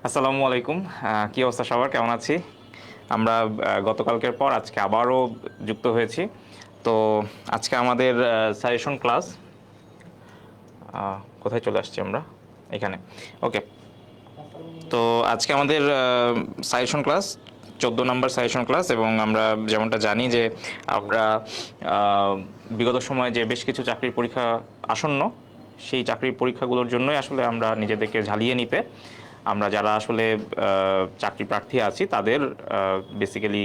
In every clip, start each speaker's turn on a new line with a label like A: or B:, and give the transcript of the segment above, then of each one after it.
A: আসসালামু আলাইকুম। কি অবস্থা সবার, কেমন আছি? আমরা গতকালকের পর আজকে আবারও যুক্ত হয়েছি। তো আজকে আমাদের সাজেশন ক্লাস। কোথায় চলে আসছি আমরা? এখানে। ওকে। তো আজকে আমাদের সাজেশন ক্লাস 14 নম্বর সাজেশন ক্লাস, এবং আমরা যেমনটা জানি যে আমরা বিগত সময়ে যে বেশ কিছু চাকরির পরীক্ষা আসন্ন, সেই চাকরির পরীক্ষাগুলোর জন্যই আসলে আমরা নিজেদেরকে ঝালিয়ে নিতে, আমরা যারা আসলে চাকরি প্রার্থী আছি তাদের বেসিক্যালি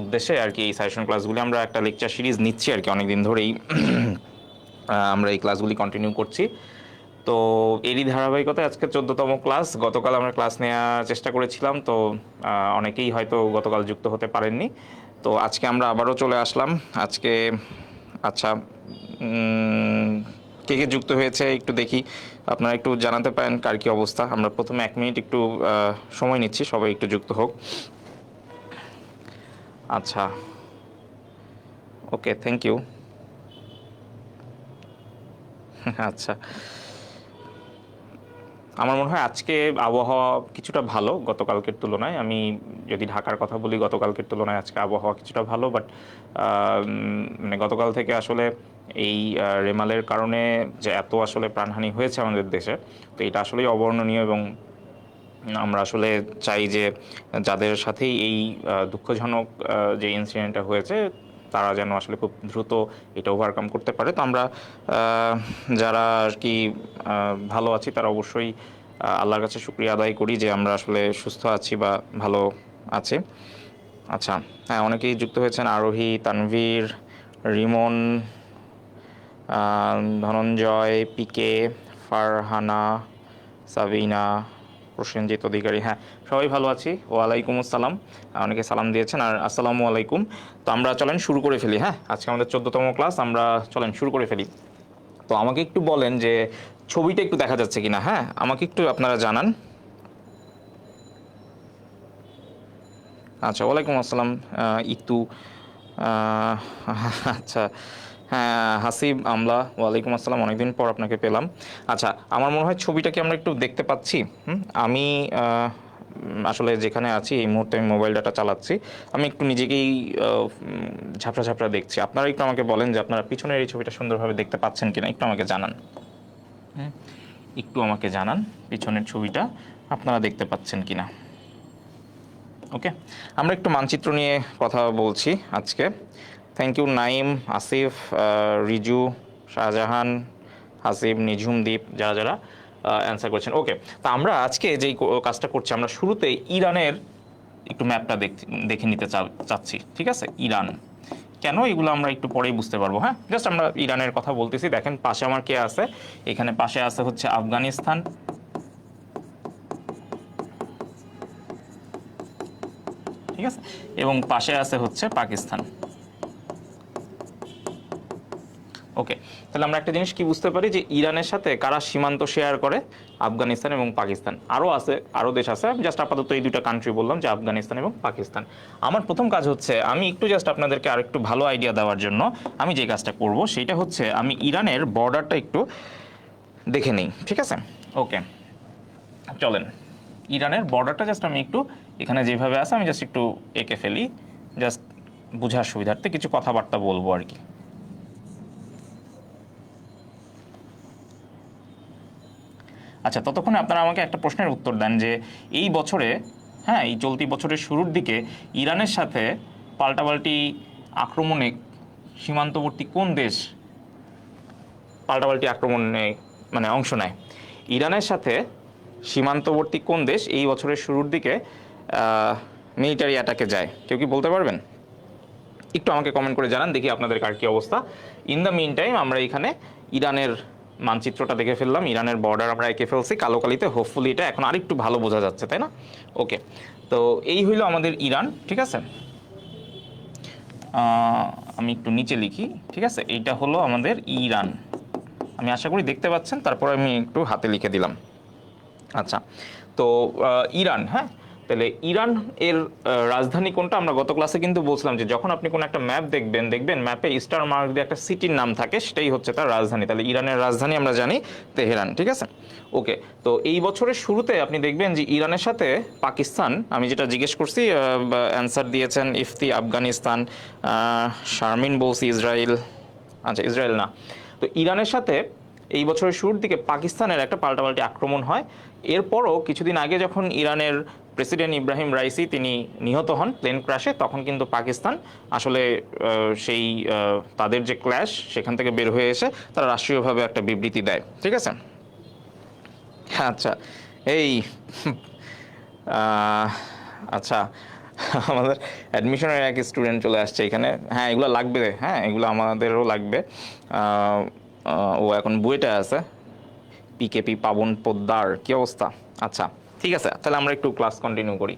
A: উদ্দেশ্যে আর কি এই সাজেশন ক্লাসগুলি আমরা একটা লেকচার সিরিজ নিচ্ছি আর কি, অনেকদিন ধরেই আমরা এই ক্লাসগুলি কন্টিনিউ করছি। তো এরই ধারাবাহিকতায় আজকে 14তম ক্লাস। গতকাল আমরা ক্লাস নেওয়ার চেষ্টা করেছিলাম, তো অনেকেই হয়তো গতকাল যুক্ত হতে পারেননি। তো আজকে আমরা আবারও চলে আসলাম আজকে। আচ্ছা, কে কে যুক্ত হয়েছে একটু দেখি, আপনারা একটু জানাতে পারেন কার কি অবস্থা। আমরা প্রথমে 1 মিনিট একটু সময় নিচ্ছি, সবাই একটু যুক্ত হোক। আচ্ছা, ওকে, থ্যাংক ইউ। আচ্ছা, আমার মনে হয় আজকে আবহাওয়া কিছুটা ভালো গতকালকের তুলনায়। আমি যদি ঢাকার কথা বলি, গতকালকের তুলনায় আজকে আবহাওয়া কিছুটা ভালো, বাট মানে গতকাল থেকে আসলে এই রেমালের কারণে যে এত আসলে প্রাণহানি হয়েছে আমাদের দেশে, তো এটা আসলেই অবর্ণনীয়। এবং আমরা আসলে চাই যে যাদের সাথেই এই দুঃখজনক যে ইনসিডেন্টটা হয়েছে, তারা যেন আসলে খুব দ্রুত এটা ওভারকাম করতে পারে। তো আমরা যারা আর কি ভালো আছি তারা অবশ্যই আল্লাহর কাছে শুকরিয়া আদায় করি যে আমরা আসলে সুস্থ আছি বা ভালো আছি। আচ্ছা, হ্যাঁ, অনেকেই যুক্ত হয়েছেন: আরোহী, তানভীর, রিমন, ধনঞ্জয়, পিকে, ফারহানা, সাবিনা, প্রসেনজিৎ অধিকারী। হ্যাঁ, সবাই ভালো আছি। ওয়ালাইকুম আসসালাম। অনেকে সালাম দিয়েছেন, আর আসসালামু আলাইকুম। তো আমরা চলেন শুরু করে ফেলি। হ্যাঁ, আজকে আমাদের 14তম ক্লাস, আমরা চলেন শুরু করে ফেলি। তো আমাকে একটু বলেন যে ছবিটা একটু দেখা যাচ্ছে কিনা। হ্যাঁ, আমাকে একটু আপনারা জানান। আচ্ছা, ওয়ালাইকুম আসসালাম। ইতু, আহ, আচ্ছা, হ্যাঁ, হাসিব আমলা, ওয়ালাইকুম আসসালাম, অনেকদিন পর আপনাকে পেলাম। আচ্ছা, আমার মনে হয় ছবিটা কি আমরা একটু দেখতে পাচ্ছি? আমি আসলে যেখানে আছি এই মুহূর্তে আমি মোবাইল ডাটা চালাচ্ছি, আমি একটু নিজেকেই ঝাপসা ঝাপসা দেখছি। আপনারা একটু আমাকে বলেন যে আপনারা পিছনের এই ছবিটা সুন্দরভাবে দেখতে পাচ্ছেন কিনা, একটু আমাকে জানান। একটু আমাকে জানান পিছনের ছবিটা আপনারা দেখতে পাচ্ছেন কিনা। ওকে, আমরা একটু মানচিত্র নিয়ে কথা বলছি আজকে। থ্যাংক ইউ নাইম, আসিফ, রিজু, শাহজাহান, হাসিব, নিঝুম দ্বীপ, যারা যারা অ্যান্সার করেছেন। ওকে, তা আমরা আজকে যেই কাজটা করছি, আমরা শুরুতে ইরানের একটু ম্যাপটা দেখে নিতে চাচ্ছি। ঠিক আছে, ইরান কেন, এগুলো আমরা একটু পরেই বুঝতে পারবো। হ্যাঁ, জাস্ট আমরা ইরানের কথা বলতেছি। দেখেন পাশে আমার কে আছে, এখানে পাশে আছে হচ্ছে আফগানিস্তান, ঠিক আছে, এবং পাশে আছে হচ্ছে পাকিস্তান। ওকে, তাহলে আমরা একটা জিনিস কি বুঝতে পারি যে ইরানের সাথে কারা সীমান্ত শেয়ার করে? আফগানিস্তান এবং পাকিস্তান। আরও আছে, আরও দেশ আছে, জাস্ট আপাতত এই দুটো কান্ট্রি বললাম, যে আফগানিস্তান এবং পাকিস্তান। আমার প্রথম কাজ হচ্ছে, আমি একটু জাস্ট আপনাদেরকে আর একটু ভালো আইডিয়া দেওয়ার জন্য আমি যে কাজটা করব সেটা হচ্ছে আমি ইরানের বর্ডারটা একটু দেখে নিই। ঠিক আছে, ওকে, চলেন ইরানের বর্ডারটা জাস্ট আমি একটু, এখানে যেভাবে আছে আমি জাস্ট একটু এঁকে ফেলি, জাস্ট বোঝার সুবিধার্থে কিছু কথাবার্তা বলবো আর কি। আচ্ছা, ততক্ষণে আপনারা আমাকে একটা প্রশ্নের উত্তর দেন যে এই বছরে, হ্যাঁ, এই চলতি বছরের শুরুর দিকে ইরানের সাথে পাল্টাপাল্টি আক্রমণে সীমান্তবর্তী কোন দেশ পাল্টাপাল্টি আক্রমণে মানে অংশ নেয়? ইরানের সাথে সীমান্তবর্তী কোন দেশ এই বছরের শুরুর দিকে মিলিটারি অ্যাটাকে যায়? কেউ কি বলতে পারবেন? একটু আমাকে কমেন্ট করে জানান দেখি আপনাদের কার কী অবস্থা। ইন দ্য মিন টাইম আমরা এখানে ইরানের মানচিত্রটা দেখে ফেললাম, ইরানের বর্ডার আমরা এঁকে ফেলছি কালো কালিতে। হোপফুলি এটা এখন আরেকটু ভালো বোঝা যাচ্ছে, তাই না? ওকে, তো এই হইল আমাদের ইরান। ঠিক আছে, আমি একটু নিচে লিখি। ঠিক আছে, এইটা হলো আমাদের ইরান। আমি আশা করি দেখতে পাচ্ছেন, তারপর আমি একটু হাতে লিখে দিলাম। আচ্ছা, তো ইরান, হ্যাঁ, তাহলে ইরান এর রাজধানী কোনটা? আমরা গত ক্লাসে কিন্তু বলছিলাম যে যখন আপনি কোনো একটা ম্যাপ দেখবেন ম্যাপে স্টার মার্ক দিয়ে একটা সিটির নাম থাকে, সেটাই হচ্ছে তার রাজধানী। তাহলে ইরানের রাজধানী আমরা জানি তেহরান, ঠিক আছে। ওকে, তো এই বছরের শুরুতে আপনি দেখবেন যে ইরানের সাথে পাকিস্তান, আমি যেটা জিজ্ঞেস করছি অ্যান্সার দিয়েছেন ইফতি আফগানিস্তান, শারমিন বলছি ইসরায়েল, আচ্ছা ইসরায়েল না। তো ইরানের সাথে এই বছরের শুরুর দিকে পাকিস্তানের একটা পাল্টাপাল্টি আক্রমণ হয়। এরপরও কিছুদিন আগে যখন ইরানের প্রেসিডেন্ট ইব্রাহিম রাইসি তিনি নিহত হন প্লেন ক্র্যাশে, তখন কিন্তু পাকিস্তান আসলে সেই তাদের যে ক্ল্যাশ সেখান থেকে বের হয়ে এসে তারা রাষ্ট্রীয়ভাবে একটা বিবৃতি দেয়, ঠিক আছে। আচ্ছা, এই আচ্ছা, আমাদের অ্যাডমিশনের এক স্টুডেন্ট চলে আসছে এখানে। হ্যাঁ, এগুলো লাগবে, হ্যাঁ এগুলো আমাদেরও লাগবে। ও এখন বুয়েটে আছে, পিকেপি পাবন পোদ্দার, কি অবস্থা? আচ্ছা ঠিক আছে, তাহলে আমরা একটু ক্লাস কন্টিনিউ করি।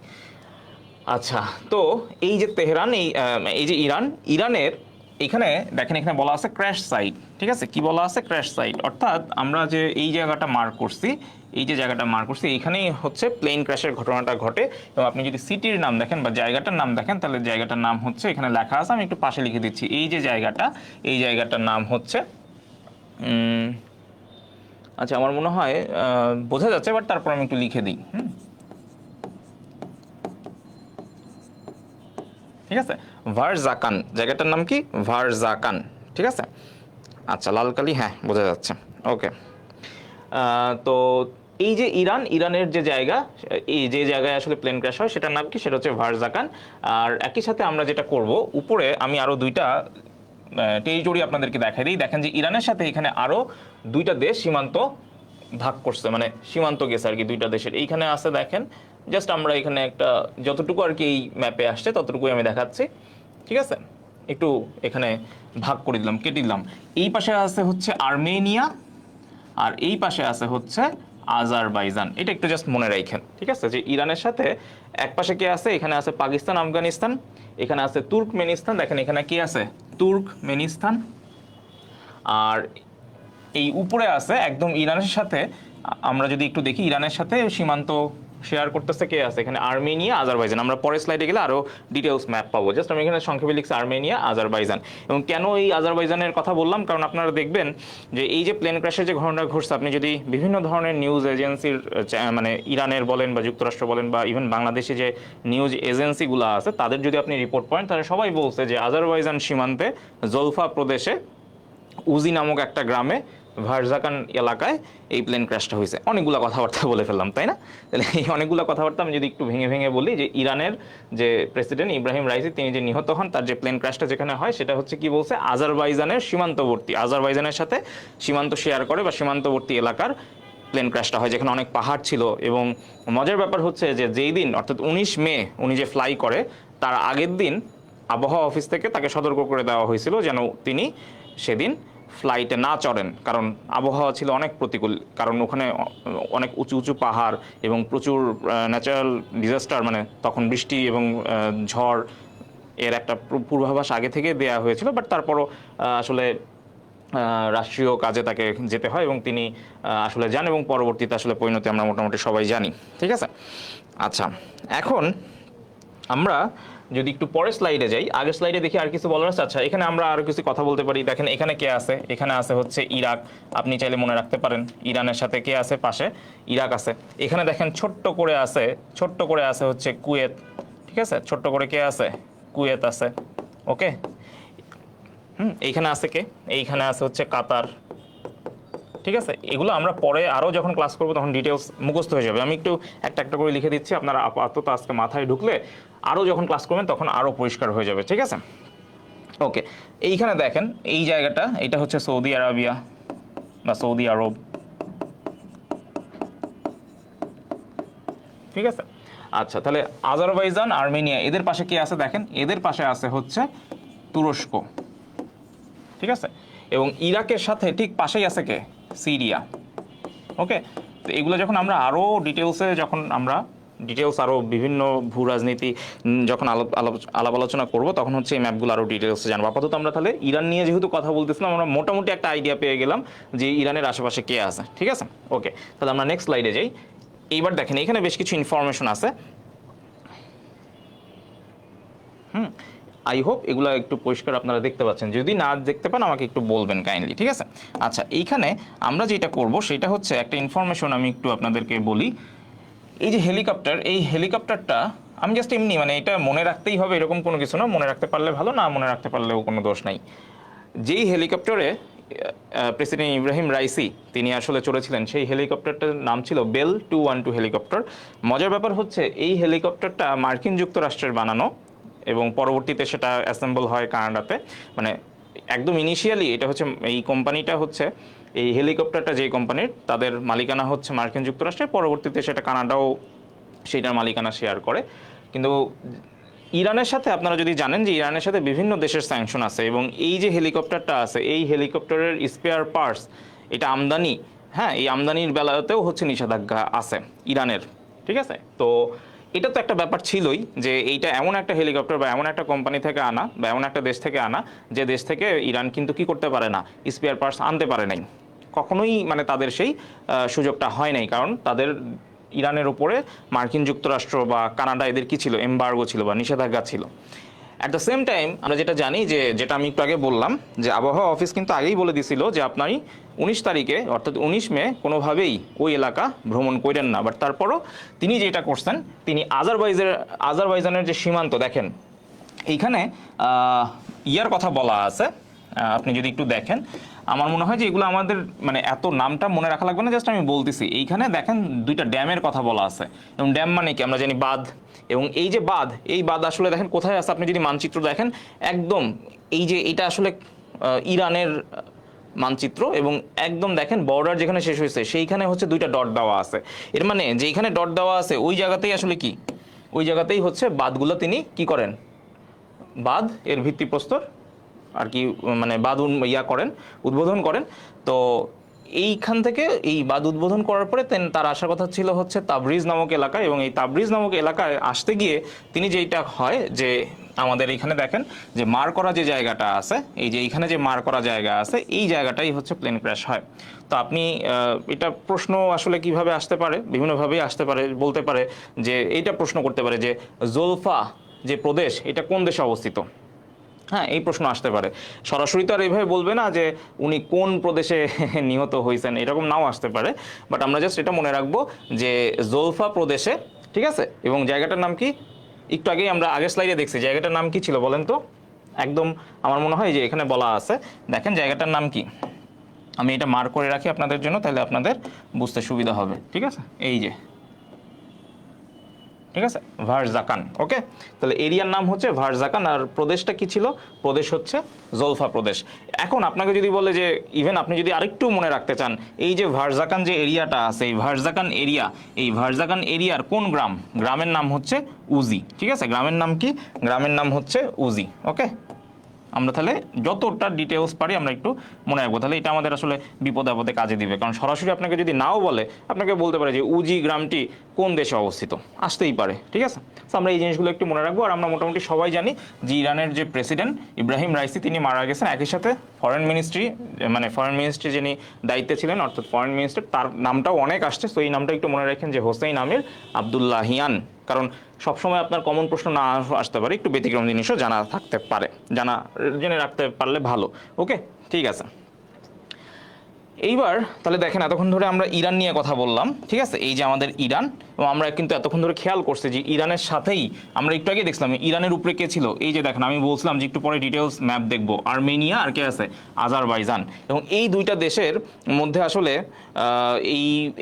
A: আচ্ছা, তো এই যে তেহরান, এই যে ইরানের এখানে দেখেন, এখানে বলা আছে ক্র্যাশ সাইট, ঠিক আছে। কি বলা আছে? ক্র্যাশ সাইট, অর্থাৎ আমরা যে এই জায়গাটা মার্ক করছি, এই যে জায়গাটা মার্ক করছি, এইখানেই হচ্ছে প্লেন ক্র্যাশের ঘটনাটা ঘটে। এবং আপনি যদি সিটির নাম দেখেন বা জায়গাটার নাম দেখেন, তাহলে জায়গাটার নাম হচ্ছে, এখানে লেখা আছে, আমি একটু পাশে লিখে দিচ্ছি, এই যে জায়গাটা, এই জায়গাটার নাম হচ্ছে আচ্ছা আমার মনে হয় বোঝা যাচ্ছে, বাট তারপর আমি একটু লিখে দিই। ঠিক আছে, ভারজাকান, জায়গাটার নাম কি? ভারজাকান, ঠিক আছে। আচ্ছা, লালকালি, হ্যাঁ বোঝা যাচ্ছে। ওকে, তো এই যে ইরানের যে জায়গা, এই যে জায়গায় আসলে প্লেন ক্র্যাশ হয় সেটার নাম কি? সেটা হচ্ছে ভারজাকান। আর একই সাথে আমরা যেটা করব, উপরে আমি আরো দুইটা টেরিটরি আপনাদেরকে দেখাই দিই। দেখেন যে ইরানের সাথে এখানে আরো দুইটা দেশ সীমান্ত ভাগ করছে, মানে সীমান্ত গেছে আর কি দুইটা দেশের। এইখানে আছে দেখেন, জাস্ট আমরা এখানে একটা যতটুকু আর কি এই ম্যাপে আসছে ততটুকুই আমি দেখাচ্ছি, ঠিক আছে। একটু এখানে ভাগ করে দিলাম, কেটে দিলাম। এই পাশে আছে হচ্ছে আর্মেনিয়া, আর এই পাশে আছে হচ্ছে আজারবাইজান। এটা একটু জাস্ট মনে রাখেন, ঠিক আছে, যে ইরানের সাথে এক পাশে কে আছে? এখানে আছে পাকিস্তান, আফগানিস্তান, এখানে আছে তুর্কমেনিস্তান, দেখেন এখানে কি আছে? তুর্কমেনিস্তান। আর এই উপরে আছে একদম ইরানের সাথে, আমরা যদি একটু দেখি ইরানের সাথে সীমান্ত শেয়ার করতেছে কে আছে? এখানে আর্মেনিয়া, আজারবাইজান। আমরা পরের স্লাইডে গেলে আরো ডিটেলস ম্যাপ পাবো, জাস্ট আমি এখানে সংক্ষেপে লিখছি আর্মেনিয়া, আজারবাইজান। এবং কেন এই আজারবাইজানের কথা বললাম? কারণ আপনারা দেখবেন যে এই যে প্লেন ক্র্যাশের যে ঘটনাটা ঘটছে, আপনি যদি বিভিন্ন ধরনের নিউজ এজেন্সির মানে ইরানের বলেন বা যুক্তরাষ্ট্র বলেন বা ইভেন বাংলাদেশে যে নিউজ এজেন্সিগুলো আছে তাদের যদি আপনি রিপোর্ট পড়েন, তাহলে সবাই বলছে যে আজারবাইজান সীমান্তে জলফা প্রদেশে উজি নামক একটা গ্রামে ভারজাকান এলাকায় এই প্লেন ক্র্যাশটা হয়েছে। অনেকগুলো কথাবার্তা বলে ফেললাম, তাই না? তাহলে এই অনেকগুলো কথাবার্তা আমি যদি একটু ভেঙে ভেঙে বলি, যে ইরানের যে প্রেসিডেন্ট ইব্রাহিম রাইসি তিনি যে নিহত হন, তার যে প্লেন ক্র্যাশটা যেখানে হয় সেটা হচ্ছে কি বলছে? আজারবাইজানের সীমান্তবর্তী, আজারবাইজানের সাথে সীমান্ত শেয়ার করে বা সীমান্তবর্তী এলাকার প্লেন ক্র্যাশটা হয়, যেখানে অনেক পাহাড় ছিল। এবং মজার ব্যাপার হচ্ছে যে যেই দিন, অর্থাৎ 19 মে উনি যে ফ্লাই করে, তার আগের দিন আবহাওয়া অফিস থেকে তাকে সতর্ক করে দেওয়া হয়েছিল যেন তিনি সেদিন ফ্লাইটে না চড়েন, কারণ আবহাওয়া ছিল অনেক প্রতিকূল, কারণ ওখানে অনেক উঁচু উঁচু পাহাড় এবং প্রচুর ন্যাচারাল ডিজাস্টার, মানে তখন বৃষ্টি এবং ঝড় এর একটা পূর্বাভাস আগে থেকে দেয়া হয়েছিল। বাট তারপরও আসলে রাষ্ট্রীয় কাজে তাকে যেতে হয় এবং তিনি আসলে যান, এবং পরবর্তীতে আসলে পরিণতি আমরা মোটামুটি সবাই জানি, ঠিক আছে। আচ্ছা, এখন আমরা যদি একটু পরের স্লাইডে যাই, আগের স্লাইডে দেখি আর কিছু বলার আছে। আচ্ছা, এখানে আমরা আরো কিছু কথা বলতে পারি। দেখেন এখানে কে আছে? এখানে আছে হচ্ছে ইরাক। আপনি চাইলে মনে রাখতে পারেন ইরানের সাথে কে আছে? পাশে ইরাক আছে। এখানে দেখেন ছোট্ট করে আছে হচ্ছে কুয়েত, ঠিক আছে। ছোট্ট করে কে আছে? কুয়েত আছে। ওকে, এইখানে আছে কে? এইখানে আছে হচ্ছে কাতার, ঠিক আছে। এগুলো আমরা পরে আরও যখন ক্লাস করবো তখন ডিটেলস মুখস্থ হয়ে যাবে। আমি একটু একটা একটা করে লিখে দিচ্ছি, আপনারা আপাতত আজকে মাথায় ঢুকলে আরও যখন ক্লাস করবেন তখন আরও পরিষ্কার হয়ে যাবে, ঠিক আছে। ওকে, এইখানে দেখেন এই জায়গাটা, এটা হচ্ছে সৌদি আরবিয়া বা সৌদি আরব, ঠিক আছে। আচ্ছা, তাহলে আজারবাইজান, আর্মেনিয়া, এদের পাশে কে আছে? দেখেন এদের পাশে আছে হচ্ছে তুরস্ক, ঠিক আছে। এবং ইরাকের সাথে ঠিক পাশেই আছে কে? সিরিয়া। ওকে, তো এগুলো যখন আমরা আরও ডিটেলসে, যখন আমরা ডিটেলস আরও বিভিন্ন ভূ রাজনীতি যখন আলাপ আলোচনা করবো, তখন হচ্ছে এই ম্যাপগুলো আরও ডিটেলসে জানবো। আপাতত আমরা তাহলে ইরান নিয়ে যেহেতু কথা বলতেছিলাম, আমরা মোটামুটি একটা আইডিয়া পেয়ে গেলাম যে ইরানের আশেপাশে কে আছে, ঠিক আছে। ওকে, তাহলে আমরা নেক্সট স্লাইডে যাই। এইবার দেখেন এখানে বেশ কিছু ইনফরমেশন আছে। আই হোপ এগুলো একটু পরিষ্কার আপনারা দেখতে পাচ্ছেন, যদি না দেখতে পান আমাকে একটু বলবেন কাইন্ডলি, ঠিক আছে? আচ্ছা, এইখানে আমরা যেটা করব সেটা হচ্ছে একটা ইনফরমেশন আমি একটু আপনাদেরকে বলি। এই যে হেলিকপ্টার, এই হেলিকপ্টারটা আমি জাস্ট এমনি মানে এটা মনে রাখতেই হবে এরকম কোনো কিছু না, মনে রাখতে পারলে ভালো, না মনে রাখতে পারলেও কোনো দোষ নাই। যেই হেলিকপ্টারে প্রেসিডেন্ট ইব্রাহিম রাইসি তিনি আসলে চড়েছিলেন, সেই হেলিকপ্টারটার নাম ছিল বেল 212 হেলিকপ্টার। মজার ব্যাপার হচ্ছে এই হেলিকপ্টারটা মার্কিন যুক্তরাষ্ট্রের বানানো এবং পরবর্তীতে সেটা অ্যাসেম্বল হয় কানাডাতে। মানে একদম ইনিশিয়ালি এটা হচ্ছে, এই কোম্পানিটা হচ্ছে, এই হেলিকপ্টারটা যেই কোম্পানির, তাদের মালিকানা হচ্ছে মার্কিন যুক্তরাষ্ট্রের, পরবর্তীতে সেটা কানাডাও সেইটার মালিকানা শেয়ার করে। কিন্তু ইরানের সাথে আপনারা যদি জানেন যে ইরানের সাথে বিভিন্ন দেশের স্যাংশন আছে, এবং এই যে হেলিকপ্টারটা আছে এই হেলিকপ্টারের স্পেয়ার পার্টস এটা আমদানি, হ্যাঁ এই আমদানির বেলাতেও হচ্ছে নিষেধাজ্ঞা আছে ইরানের, ঠিক আছে? তো এটা তো একটা ব্যাপার ছিলই যে এইটা এমন একটা হেলিকপ্টার বা এমন একটা কোম্পানি থেকে আনা বা এমন একটা দেশ থেকে আনা যে দেশ থেকে ইরান কিন্তু কি করতে পারে না, স্পেয়ার পার্টস আনতে পারে নাই কখনোই, মানে তাদের সেই সুযোগটা হয় নাই, কারণ তাদের ইরানের উপরে মার্কিন যুক্তরাষ্ট্র বা কানাডা এদের কি ছিল, এমবার্গো ছিল বা নিষেধাজ্ঞা ছিল। অ্যাট দ্য সেম টাইম আমরা যেটা জানি যে, যেটা আমি একটু আগে বললাম যে আবহাওয়া অফিস কিন্তু আগেই বলে দিছিল যে আপনারই 19 তারিখে অর্থাৎ 19 মে কোনোভাবেই ওই এলাকা ভ্রমণ করেন না। বাট তারপরও তিনি যেটা করছেন, তিনি আজারবাইজানের যে সীমান্ত দেখেন, এইখানে ইয়ার কথা বলা আছে, আপনি যদি একটু দেখেন, আমার মনে হয় যে এগুলো আমাদের মানে এত নামটা মনে রাখা লাগবে না, জাস্ট আমি বলতেছি। এইখানে দেখেন দুইটা ড্যামের কথা বলা আছে, এবং ড্যাম মানে কি আমরা জানি বাঁধ, এবং এই যে বাঁধ, এই বাঁধ আসলে দেখেন কোথায় আছে, আপনি যদি মানচিত্র দেখেন একদম এই যে এটা আসলে ইরানের মানচিত্র, এবং একদম দেখেন বর্ডার যেখানে শেষ হয়েছে সেইখানে হচ্ছে দুইটা ডট দেওয়া আছে। এর মানে যেখানে ডট দেওয়া আছে ওই জায়গাতেই আসলে কি, ওই জায়গাতেই হচ্ছে বাঁধগুলো তিনি কি করেন, বাঁধ এর ভিত্তিপ্রস্তর আর কি, মানে বাঁধ উদ্বোধন করেন। তো এইখান থেকে এই বাঁধ উদ্বোধন করার পরে তার আসার কথা ছিল হচ্ছে তাবরিজ নামক এলাকায়, এবং এই তাবরিজ নামক এলাকায় আসতে গিয়ে তিনি যেটা হয় যে আমাদের এইখানে দেখেন যে মার করা যে জায়গাটা আছে, এই যে এইখানে যে মার করা জায়গা আছে এই জায়গাটাই হচ্ছে প্লেন ক্র্যাশ হয়। তো আপনি এটা প্রশ্ন আসলে কিভাবে আসতে পারে, বিভিন্নভাবেই আসতে পারে, বলতে পারে যে এইটা প্রশ্ন করতে পারে যে জোলফা যে প্রদেশ এটা কোন দেশে অবস্থিত, হ্যাঁ এই প্রশ্ন আসতে পারে। সরাসরি তো আর এইভাবে বলবে না যে উনি কোন প্রদেশে নিহত হয়েছেন, এরকম নাও আসতে পারে। বাট আমরা জাস্ট এটা মনে রাখবো যে জোলফা প্রদেশে, ঠিক আছে? এবং জায়গাটার নাম কি, একটু আগেই আমরা আগের স্লাইডে দেখছি, জায়গাটার নাম কি ছিল বলেন তো? একদম আমার মনে হয় যে এখানে বলা আছে, দেখেন জায়গাটার নাম কি, আমি এটা মার্ক করে রাখি আপনাদের জন্য, তাহলে আপনাদের বুঝতে সুবিধা হবে, ঠিক আছে? এই যে, ঠিক আছে, ভারজাকান। ওকে, তাহলে এরিয়ার নাম হচ্ছে ভারজাকান, আর প্রদেশটা কি ছিল, প্রদেশ হচ্ছে জোলফা প্রদেশ। এখন আপনাকে যদি বলে যে ইভেন আপনি যদি আরেকটু মনে রাখতে চান, এই যে ভারজাকান যে এরিয়াটা আছে, এই ভারজাকান এরিয়া, এই ভারজাকান এরিয়ার কোন গ্রাম, গ্রামের নাম হচ্ছে উজি, ঠিক আছে? গ্রামের নাম কি, গ্রামের নাম হচ্ছে উজি। ওকে, আমরা তাহলে যতটা ডিটেলস পারি আমরা একটু মনে রাখবো, তাহলে এটা আমাদের আসলে বিপদে আপদে কাজে দিবে। কারণ সরাসরি আপনাকে যদি নাও বলে, আপনাকে বলতে পারে যে উজি গ্রামটি কোন দেশে অবস্থিত, আসতেই পারে, ঠিক আছে? তো আমরা এই জিনিসগুলো একটু মনে রাখবো। আর আমরা মোটামুটি সবাই জানি যে ইরানের যে প্রেসিডেন্ট ইব্রাহিম রাইসি তিনি মারা গেছেন, একই সাথে ফরেন মিনিস্ট্রি যিনি দায়িত্বে ছিলেন অর্থাৎ ফরেন মিনিস্টার, তার নামটাও অনেক আসছে। তো এই নামটা একটু মনে রাখেন যে হোসেইন আমির আবদুল্লাহিয়ান, কারণ সবসময় আপনার কমন প্রশ্ন না আসতে পারে, একটু ব্যতিক্রম জিনিসও জানা থাকতে পারে, জেনে রাখতে পারলে ভালো। ওকে, ঠিক আছে। এইবার তাহলে দেখেন এতক্ষণ ধরে আমরা ইরান নিয়ে কথা বললাম, ঠিক আছে? এই যে আমাদের ইরান, এবং আমরা কিন্তু এতক্ষণ ধরে খেয়াল করছি যে ইরানের সাথেই আমরা একটু আগে দেখলাম ইরানের উপরে কে ছিল, এই যে দেখেন আমি বলছিলাম যে একটু পরে ডিটেলস ম্যাপ দেখবো, আর্মেনিয়া আর কে আছে, আজারবাইজান। এবং এই দুইটা দেশের মধ্যে আসলে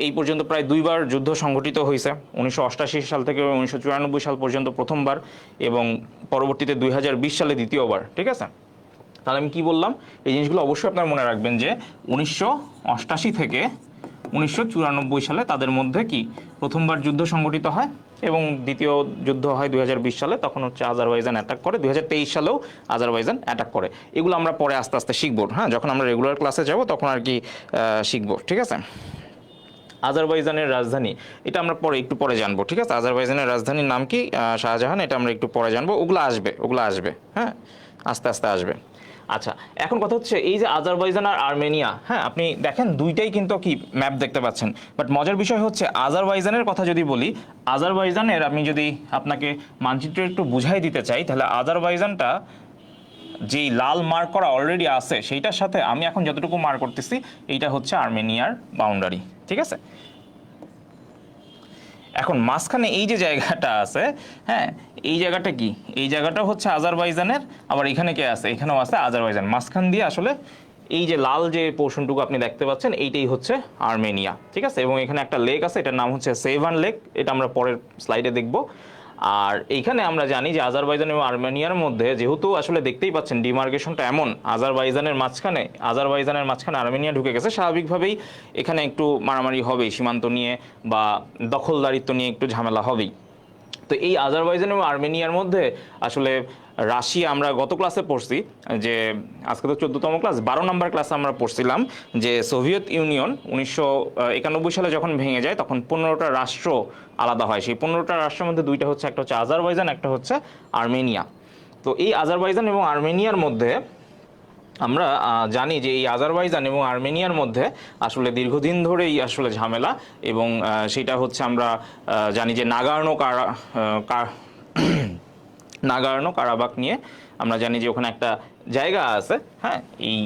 A: এই পর্যন্ত প্রায় দুইবার যুদ্ধ সংঘটিত হয়েছে, 1988 সাল থেকে 1994 সাল পর্যন্ত প্রথমবার, এবং পরবর্তীতে 2020 সালে দ্বিতীয়বার, ঠিক আছে? তাহলে আমি কি বললাম, এই জিনিসগুলো অবশ্যই আপনারা মনে রাখবেন যে 1988 থেকে 1994 সালে তাদের মধ্যে কি প্রথমবার যুদ্ধ সংঘটিত হয়, এবং দ্বিতীয় যুদ্ধ হয় 2020 সালে, তখন হচ্ছে আজারবাইজান অ্যাটাক করে, 2023 সালেও আজারবাইজান অ্যাটাক করে। এগুলো আমরা পরে আস্তে আস্তে শিখবো, হ্যাঁ যখন আমরা রেগুলার ক্লাসে যাব তখন আর কি শিখবো, ঠিক আছে? আজারবাইজানের রাজধানী এটা আমরা একটু পরে জানবো, ঠিক আছে? আজারবাইজানের রাজধানীর নাম কি, শাহজাহান, এটা আমরা একটু পরে জানবো, ওগুলো আসবে, হ্যাঁ আস্তে আস্তে আসবে। আচ্ছা, এখন কথা হচ্ছে এই যে আজারবাইজান আর আর্মেনিয়া, হ্যাঁ আপনি দেখেন দুইটাই কিন্তু কি ম্যাপ দেখতে পাচ্ছেন, বাট মজার বিষয় হচ্ছে আজারবাইজানের কথা যদি বলি, আজারবাইজানের আমি যদি আপনাকে মানচিত্র একটু বুঝাই দিতে চাই, তাহলে আজারবাইজানটা যেই লাল মার্ক করা অলরেডি আছে সেইটার সাথে আমি এখন যতটুকু মার্ক করতেছি এইটা হচ্ছে আর্মেনিয়ার বাউন্ডারি, ঠিক আছে। এখন মাঝখানে এই যে জায়গাটা আছে, হ্যাঁ এই জায়গাটা কি, এই জায়গাটা হচ্ছে আজারবাইজানের, আবার এখানে কে আছে, এখানেও আছে আজারবাইজান, মাঝখান দিয়ে আসলে এই যে লাল যে পোর্শনটুকু আপনি দেখতে পাচ্ছেন এইটাই হচ্ছে আর্মেনিয়া, ঠিক আছে। এবং এখানে একটা লেক আছে, এটার নাম হচ্ছে সেভান লেক, এটা আমরা পরের স্লাইডে দেখব। আর এইখানে আমরা জানি যে আজারবাইজান এবং আর্মেনিয়ার মধ্যে যেহেতু আসলে দেখতেই পাচ্ছেন ডিমার্কেশনটা এমন, আজারবাইজানের মাঝখানে আর্মেনিয়া ঢুকে গেছে, স্বাভাবিকভাবেই এখানে একটু মারামারি হবেই, সীমান্ত নিয়ে বা দখলদারিত্ব নিয়ে একটু ঝামেলা হবেই। তো এই আজারবাইজান এবং আর্মেনিয়ার মধ্যে আসলে রাশিয়া, আমরা গত ক্লাসে পড়ছি যে আজকে তো 14তম ক্লাস, 12 নম্বর ক্লাসে আমরা পড়ছিলাম যে সোভিয়েত ইউনিয়ন 1991 সালে যখন ভেঙে যায় তখন 15টা রাষ্ট্র আলাদা হয়। সেই 15টা রাষ্ট্রের মধ্যে দুইটা হচ্ছে, একটা হচ্ছে আজারবাইজান, একটা হচ্ছে আর্মেনিয়া। তো এই আজারবাইজান এবং আর্মেনিয়ার মধ্যে আমরা জানি যে এই আজারবাইজান এবং আর্মেনিয়ার মধ্যে আসলে দীর্ঘদিন ধরেই আসলে ঝামেলা, এবং সেটা হচ্ছে আমরা জানি যে নাগার্নো কারাবাখ নিয়ে আমরা জানি যে ওখানে একটা জায়গা আছে, হ্যাঁ এই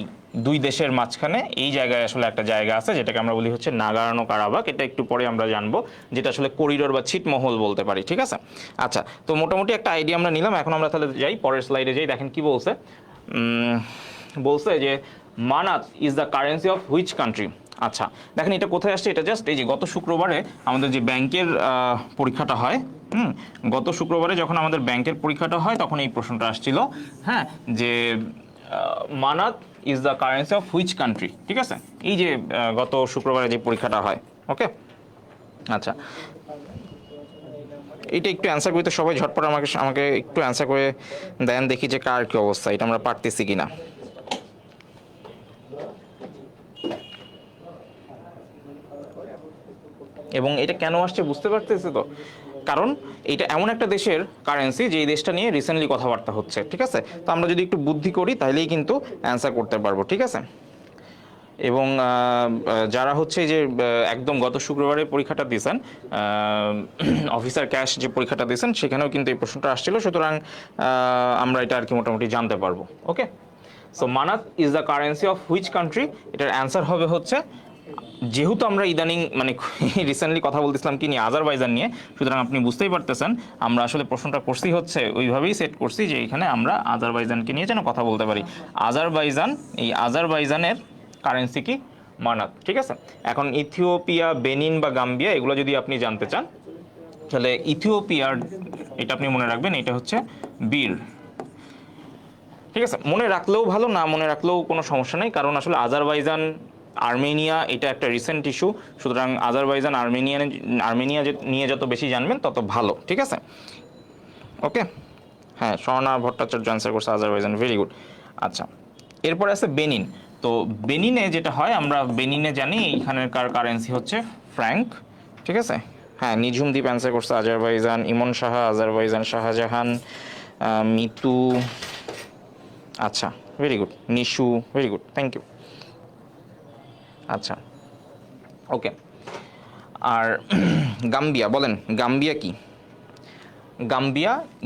A: দুই দেশের মাঝখানে এই জায়গায় আসলে একটা জায়গা আছে যেটাকে আমরা বলি হচ্ছে নাগার্নো কারাবাখ, এটা একটু পরে আমরা জানবো, যেটা আসলে করিডোর বা ছিটমহল বলতে পারি, ঠিক আছে। আচ্ছা, তো মোটামুটি একটা আইডিয়া আমরা নিলাম, এখন আমরা তাহলে যাই পরের স্লাইডে যাই, দেখেন কি বলছে। বলছে যে Manat is the currency of which country. আচ্ছা দেখেন এটা কোথায় আসছে, এটা জাস্ট এই যে গত শুক্রবারে আমাদের যে ব্যাংকের পরীক্ষাটা হয়, গত শুক্রবারে যখন আমাদের ব্যাংকের পরীক্ষাটা হয় তখন এই প্রশ্নটা আসছিল, হ্যাঁ যে Manat is the currency of which country, ঠিক আছে, এই যে গত শুক্রবারে যে পরীক্ষাটা হয়, ওকে। আচ্ছা এটা একটু অ্যান্সার করতে সবাই ঝটপট আমাকে একটু অ্যান্সার করে দেন, দেখি যে কার কি অবস্থা, এটা আমরা পারতেছি কিনা। এবং এটা কেন আসছে বুঝতে পারতেছে তো, কারণ এটা এমন একটা দেশের কারেন্সি যেই দেশটা নিয়ে রিসেন্টলি কথাবার্তা হচ্ছে, ঠিক আছে। তো আমরা যদি একটু বুদ্ধি করি তাহলেই কিন্তু অ্যান্সার করতে পারবো, ঠিক আছে। এবং যারা হচ্ছে যে একদম গত শুক্রবারে পরীক্ষাটা দিয়েছেন, অফিসার ক্যাশ যে পরীক্ষাটা দিয়েছেন সেখানেও কিন্তু এই প্রশ্নটা আসছিল, সুতরাং আমরা এটা আর কি মোটামুটি জানতে পারবো, okay. So manat is the currency of which country, এটার অ্যান্সার হবে হচ্ছে, যেহেতু আমরা ইদানিং মানে রিসেন্টলি কথা বলতেছিলাম কি নিয়ে, আজারবাইজান নিয়ে, সুতরাং আপনি বুঝতেই পারতেছেন আমরা আসলে প্রশ্নটা করছি হচ্ছে ওইভাবেই সেট করছি যে এখানে আমরা আজারবাইজানকে নিয়ে যেন কথা বলতে পারি। আজারবাইজান, এই আজারবাইজানের কারেন্সি কি, মানাত, ঠিক আছে। এখন ইথিওপিয়া, বেনিন বা গাম্বিয়া এগুলো যদি আপনি জানতে চান তাহলে ইথিওপিয়ার, এটা আপনি মনে রাখবেন, এটা হচ্ছে বীর, ঠিক আছে। মনে রাখলেও ভালো, না মনে রাখলেও কোনো সমস্যা নেই, কারণ আসলে আজারবাইজান আর্মেনিয়া এটা একটা রিসেন্ট ইস্যু, সুতরাং আজারবাইজান আর্মেনিয়া নিয়ে যত বেশি জানবেন তত ভালো, ঠিক আছে, ওকে। হ্যাঁ স্বর্ণা ভট্টাচার্য অ্যান্সার করছে আজারবাইজান, ভেরি গুড। আচ্ছা এরপরে আছে বেনিন। তো বেনিনে যেটা হয়, আমরা বেনিনে জানি এইখানকার কারেন্সি হচ্ছে ফ্র্যাঙ্ক, ঠিক আছে। হ্যাঁ নিঝুম দ্বীপ অ্যান্সার করছে আজারবাইজান, ইমন সাহা আজারবাইজান, শাহজাহান, মিতু, আচ্ছা very good, Nishu, very good, thank you. আচ্ছা ওকে, আর গাম্বিয়া বলেন, গাম্বিয়া কি,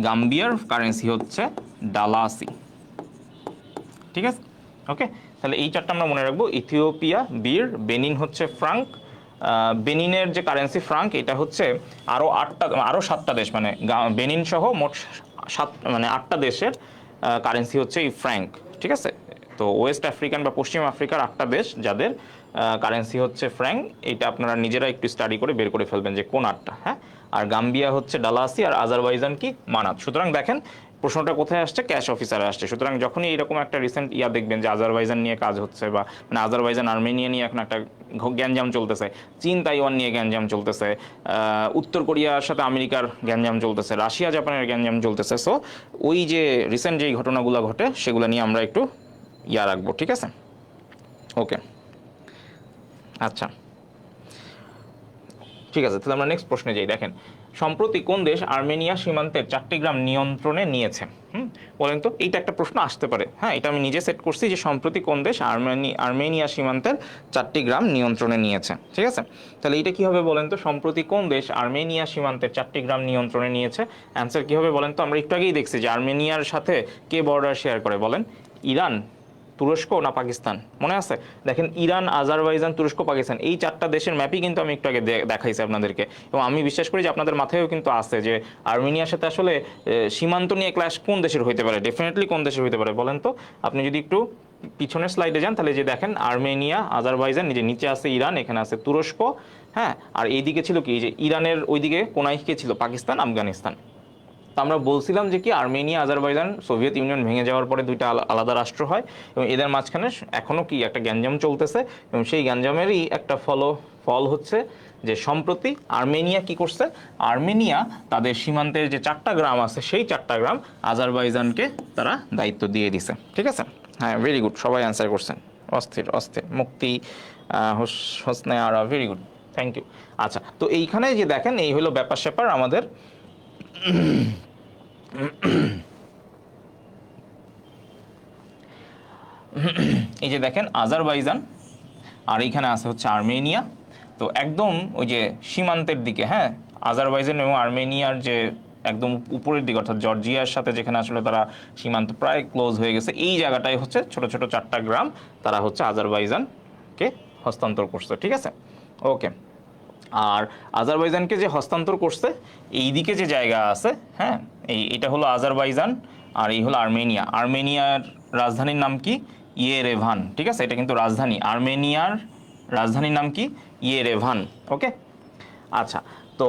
A: গাম্বিয়ার কারেন্সি হচ্ছে ডালাসি, ঠিক আছে, ওকে। তাহলে এই চারটা আমরা মনে রাখবো, ইথিওপিয়া বীর, বেনিন হচ্ছে ফ্রাঙ্ক, বেনিনের যে কারেন্সি ফ্রাঙ্ক, এটা হচ্ছে আরও 7টা দেশ, মানে বেনিন সহ মোট 8টা দেশের কারেন্সি হচ্ছে এই ফ্র্যাঙ্ক, ঠিক আছে। তো ওয়েস্ট আফ্রিকান বা পশ্চিম আফ্রিকার 8টা দেশ যাদের কারেন্সি হচ্ছে ফ্র্যাঙ্ক, এটা আপনারা নিজেরা একটু স্টাডি করে বের করে ফেলবেন যে কোন 8টা, হ্যাঁ। আর গাম্বিয়া হচ্ছে ডালাসি, আর আজারবাইজান কি, মানাত। সুতরাং দেখেন প্রশ্নটা কোথায় আসছে, ক্যাশ অফিসারে আসছে। সুতরাং যখনই এরকম একটা রিসেন্ট দেখবেন যে আজারবাইজান নিয়ে কাজ হচ্ছে, বা মানে আজারবাইজান আর্মেনিয়া নিয়ে এখন একটা গ্যাঞ্জাম চলতেছে, চীন তাইওয়ান নিয়ে গ্যাঞ্জাম চলতেছে, উত্তর কোরিয়ার সাথে আমেরিকার গ্যাঞ্জাম চলতেছে, রাশিয়া জাপানের গ্যাঞ্জাম চলতেছে, সো ওই যে রিসেন্ট যেই ঘটনাগুলো ঘটে সেগুলো নিয়ে আমরা একটু রাখবো, ঠিক আছে, ওকে। আচ্ছা ঠিক আছে, তাহলে আমরা নেক্সট প্রশ্নে যাই। দেখেন সম্প্রতি কোন দেশ আর্মেনিয়া সীমান্তের 4টি গ্রাম নিয়ন্ত্রণে নিয়েছে? বলেন তো, এইটা একটা প্রশ্ন আসতে পারে। হ্যাঁ, এটা আমি নিজে সেট করছি যে সম্প্রতি কোন দেশ আর্মেনিয়া সীমান্তের 4টি গ্রাম নিয়ন্ত্রণে নিয়েছে। ঠিক আছে, তাহলে এটা কি হবে বলেন তো? সম্প্রতি কোন দেশ আর্মেনিয়া সীমান্তের 4টি গ্রাম নিয়ন্ত্রণে নিয়েছে? অ্যান্সার কি হবে বলেন তো? আমরা একটু আগেই দেখছি যে আর্মেনিয়ার সাথে কে বর্ডার শেয়ার করে বলেন? ইরান, তুরস্ক না পাকিস্তান? মনে আছে? দেখেন, ইরান, আজারবাইজান, তুরস্ক, পাকিস্তান, এই 4টা দেশের ম্যাপই কিন্তু আমি একটু আগে দেখাইছি আপনাদেরকে, এবং আমি বিশ্বাস করি যে আপনাদের মাথায়ও কিন্তু আছে যে আর্মেনিয়ার সাথে আসলে সীমান্ত নিয়ে ক্লাশ কোন দেশের হইতে পারে, ডেফিনেটলি কোন দেশের হইতে পারে বলেন তো? আপনি যদি একটু পিছনের স্লাইডে যান তাহলে যে দেখেন আর্মেনিয়া, আজারবাইজান, নিচে আছে ইরান, এখানে আছে তুরস্ক, হ্যাঁ, আর এইদিকে ছিল কি, যে ইরানের ওইদিকে কোনায় কে ছিল? পাকিস্তান, আফগানিস্তান। তো আমরা বলছিলাম যে কি আর্মেনিয়া, আজারবাইজান সোভিয়েত ইউনিয়ন ভেঙে যাওয়ার পরে দুইটা আলাদা রাষ্ট্র হয়, এবং এদের মাঝখানে এখনও কি একটা গ্যাঞ্জাম চলতেছে, এবং সেই গ্যাঞ্জামেরই একটা ফল হচ্ছে যে সম্প্রতি আর্মেনিয়া কি করছে? আর্মেনিয়া তাদের সীমান্তের যে 4টা গ্রাম আছে সেই 4টা গ্রাম আজারবাইজানকে তারা দায়িত্ব দিয়ে দিছে। ঠিক আছে, হ্যাঁ, ভেরি গুড, সবাই অ্যান্সার করছেন, অস্থির অস্থির। মুক্তি, Hosne Ara, very good, thank you. আচ্ছা, তো এইখানে যে দেখেন এই হলো ব্যাপার স্যাপার আমাদের। এই যে দেখেন আজারবাইজান, আর এইখানে আছে হচ্ছে আর্মেনিয়া। তো একদম ওই যে সীমান্তের দিকে, হ্যাঁ, আজারবাইজান এবং আর্মেনিয়ার যে একদম উপরের দিকে, অর্থাৎ জর্জিয়ার সাথে যেখানে আসলে তারা সীমান্ত প্রায় ক্লোজ হয়ে গেছে, এই জায়গাটাই হচ্ছে ছোট ছোট 4টা গ্রাম তারা হচ্ছে আজারবাইজানকে হস্তান্তর করছে। ঠিক আছে, ওকে। আর আজারবাইজানকে যে হস্তান্তর করছে, এই দিকে যে জায়গা আছে, হ্যাঁ, এটা হলো আজারবাইজান, আর এই হলো আর্মেনিয়া। আর্মেনিয়ার রাজধানীর নাম কি? ইয়েরেভান। ঠিক আছে, এটা কিন্তু রাজধানী। আর্মেনিয়ার রাজধানীর নাম কি? ইয়েরেভান। ওকে, আচ্ছা। তো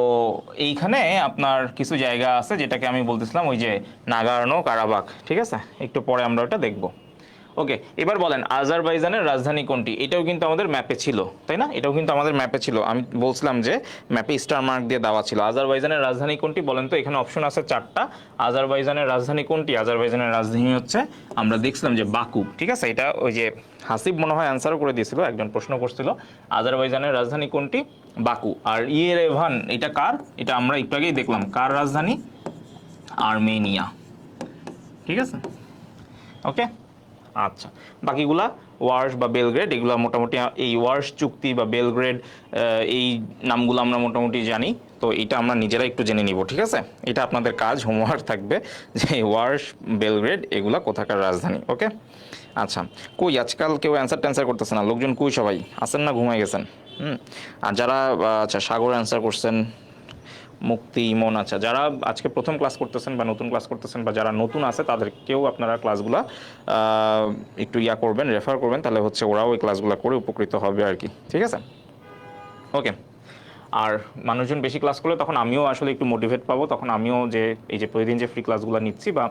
A: এইখানে আপনার কিছু জায়গা আছে যেটাকে আমি বলতেছিলাম ওই যে নাগোর্নো কারাবাখ। ঠিক আছে, একটু পরে আমরা ওটা দেখব। ওকে, এবার বলেন আজারবাইজানের রাজধানী কোনটি? এটাও কিন্তু আমাদের ম্যাপে ছিল, তাই না? এটাও কিন্তু আমাদের ম্যাপে ছিল। আমি বলছিলাম যে ম্যাপে স্টার মার্ক দিয়ে দেওয়া ছিল। আজারবাইজানের রাজধানী কোনটি বলেন তো? এখানে অপশন আছে 4টা। আজারবাইজানের রাজধানী কোনটি? আজারবাইজানের রাজধানী হচ্ছে, আমরা দেখছিলাম যে বাকু। ঠিক আছে, এটা ওই যে হাসিব মনে হয় অ্যান্সারও করে দিয়েছিল, একজন প্রশ্ন করছিল আজারবাইজানের রাজধানী কোনটি? বাকু। আর ইয়েরেভান এটা কার? এটা আমরা একটু আগেই দেখলাম, কার রাজধানী? আর্মেনিয়া। ঠিক আছে, ওকে। আচ্ছা, বাকিগুলা ওয়ার্শ বা বেলগ্রেড, এগুলো মোটামুটি এই ওয়ার্শ চুক্তি বা বেলগ্রেড এই নামগুলো আমরা মোটামুটি জানি। তো এটা আমরা নিজেরা একটু জেনে নিব। ঠিক আছে, এটা আপনাদের কাজ, হোমওয়ার্ক থাকবে যে ওয়ার্শ, বেলগ্রেড এগুলা কোথাকার রাজধানী। ওকে, আচ্ছা। কই আজকাল কেউ অ্যান্সার করতেছে না, লোকজন কই? সবাই আছেন না ঘুমাই গেছেন? আর যারা, আচ্ছা, সাগর অ্যান্সার করছেন, মুক্তি, ইমন, আচ্ছা, যারা আজকে প্রথম ক্লাস করতেছেন বা নতুন ক্লাস করতেছেন বা যারা নতুন আছে তাদেরকেও আপনারা ক্লাসগুলো একটু করবেন, রেফার করবেন, তাহলে হচ্ছে ওরাও ওই ক্লাসগুলো করে উপকৃত হবে আর কি। ঠিক আছে, ওকে। আর মানুষজন বেশি ক্লাস করলে তখন আমিও আসলে একটু মোটিভেট পাবো, তখন আমিও যে এই যে প্রতিদিন যে ফ্রি ক্লাসগুলো নিচ্ছি বা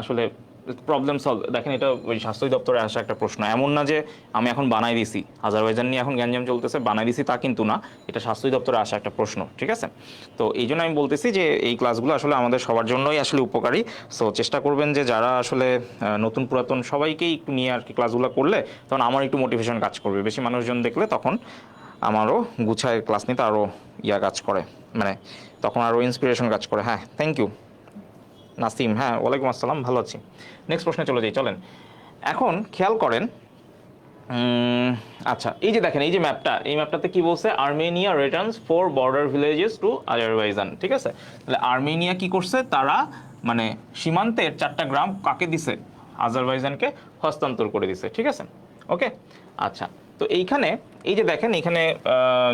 A: আসলে প্রবলেম সলভ। দেখেন, এটা ওই স্বাস্থ্য দপ্তরে আসা একটা প্রশ্ন, এমন না যে আমি এখন বানাই দিছি, আজারবাইজান নিয়ে এখন গ্যাঞ্জাম চলতেছে বানাই দিছি, তা কিন্তু না, এটা স্বাস্থ্য দপ্তরে আসা একটা প্রশ্ন। ঠিক আছে, তো এই জন্য আমি বলতেছি যে এই ক্লাসগুলো আসলে আমাদের সবার জন্যই আসলে উপকারী। সো চেষ্টা করবেন যে যারা আসলে নতুন পুরাতন সবাইকেই একটু নিয়ে আর কি ক্লাসগুলো করলে তখন আমার একটু মোটিভেশন কাজ করবে। বেশি মানুষজন দেখলে তখন আমারও গুছায় ক্লাস নিতে আরও কাজ করে, মানে তখন আরও ইন্সপিরেশন কাজ করে। হ্যাঁ, থ্যাংক ইউ নাসিম। হ্যাঁ, ওয়ালাইকুম আসসালাম, ভালো আছি। নেক্সট প্রশ্নে চলে যাই, চলেন। এখন খেয়াল করেন, আচ্ছা, এই যে দেখেন এই যে ম্যাপটা, এই ম্যাপটাতে কি বলছে? Armenia returns 4 border villages to Azerbaijan. ঠিক আছে, তাহলে আর্মেনিয়া কি করছে? তারা মানে সীমান্তের 4টা গ্রাম কাকে দিছে? আজারবাইজানকে হস্তান্তর করে দিছে। ঠিক আছে, ওকে, আচ্ছা। তো এইখানে এই যে দেখেন এখানে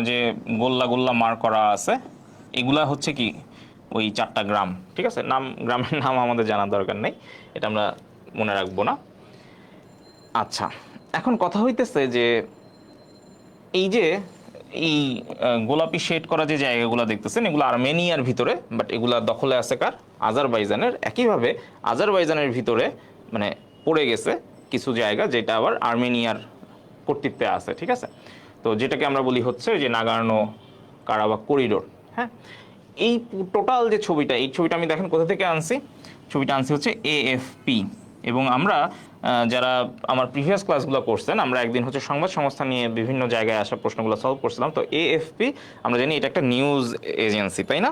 A: যে গোল্লা গোল্লা মার্ক করা আছে, এগুলা হচ্ছে কি ওই 4টা গ্রাম। ঠিক আছে, গ্রামের নাম আমাদের জানার দরকার নেই, এটা আমরা মনে রাখবো না। আচ্ছা, এখন কথা হইতেছে যে এই যে এই গোলাপি শেড করা যে জায়গাগুলো দেখতেছেন, এগুলো আর্মেনিয়ার ভিতরে, বাট এগুলা দখলে আছে কার? আজারবাইজানের। একইভাবে আজারবাইজানের ভিতরে মানে পড়ে গেছে কিছু জায়গা যেটা আবার আর্মেনিয়ার কর্তৃত্বে আছে। ঠিক আছে, তো যেটাকে আমরা বলি হচ্ছে যে নাগোর্নো কারাবাখ করিডোর। হ্যাঁ, এই টোটাল যে ছবিটা, এই ছবিটা আমি দেখেন কোথা থেকে আনছি? ছবিটা আনছি হচ্ছে AFP। এবং আমরা যারা আমার প্রিভিয়াস ক্লাসগুলো করছেন, আমরা একদিন হচ্ছে সংবাদ সংস্থা নিয়ে বিভিন্ন জায়গায় আসা প্রশ্নগুলো সলভ করছিলাম। তো AFP আমরা জানি এটা একটা নিউজ এজেন্সি, তাই না?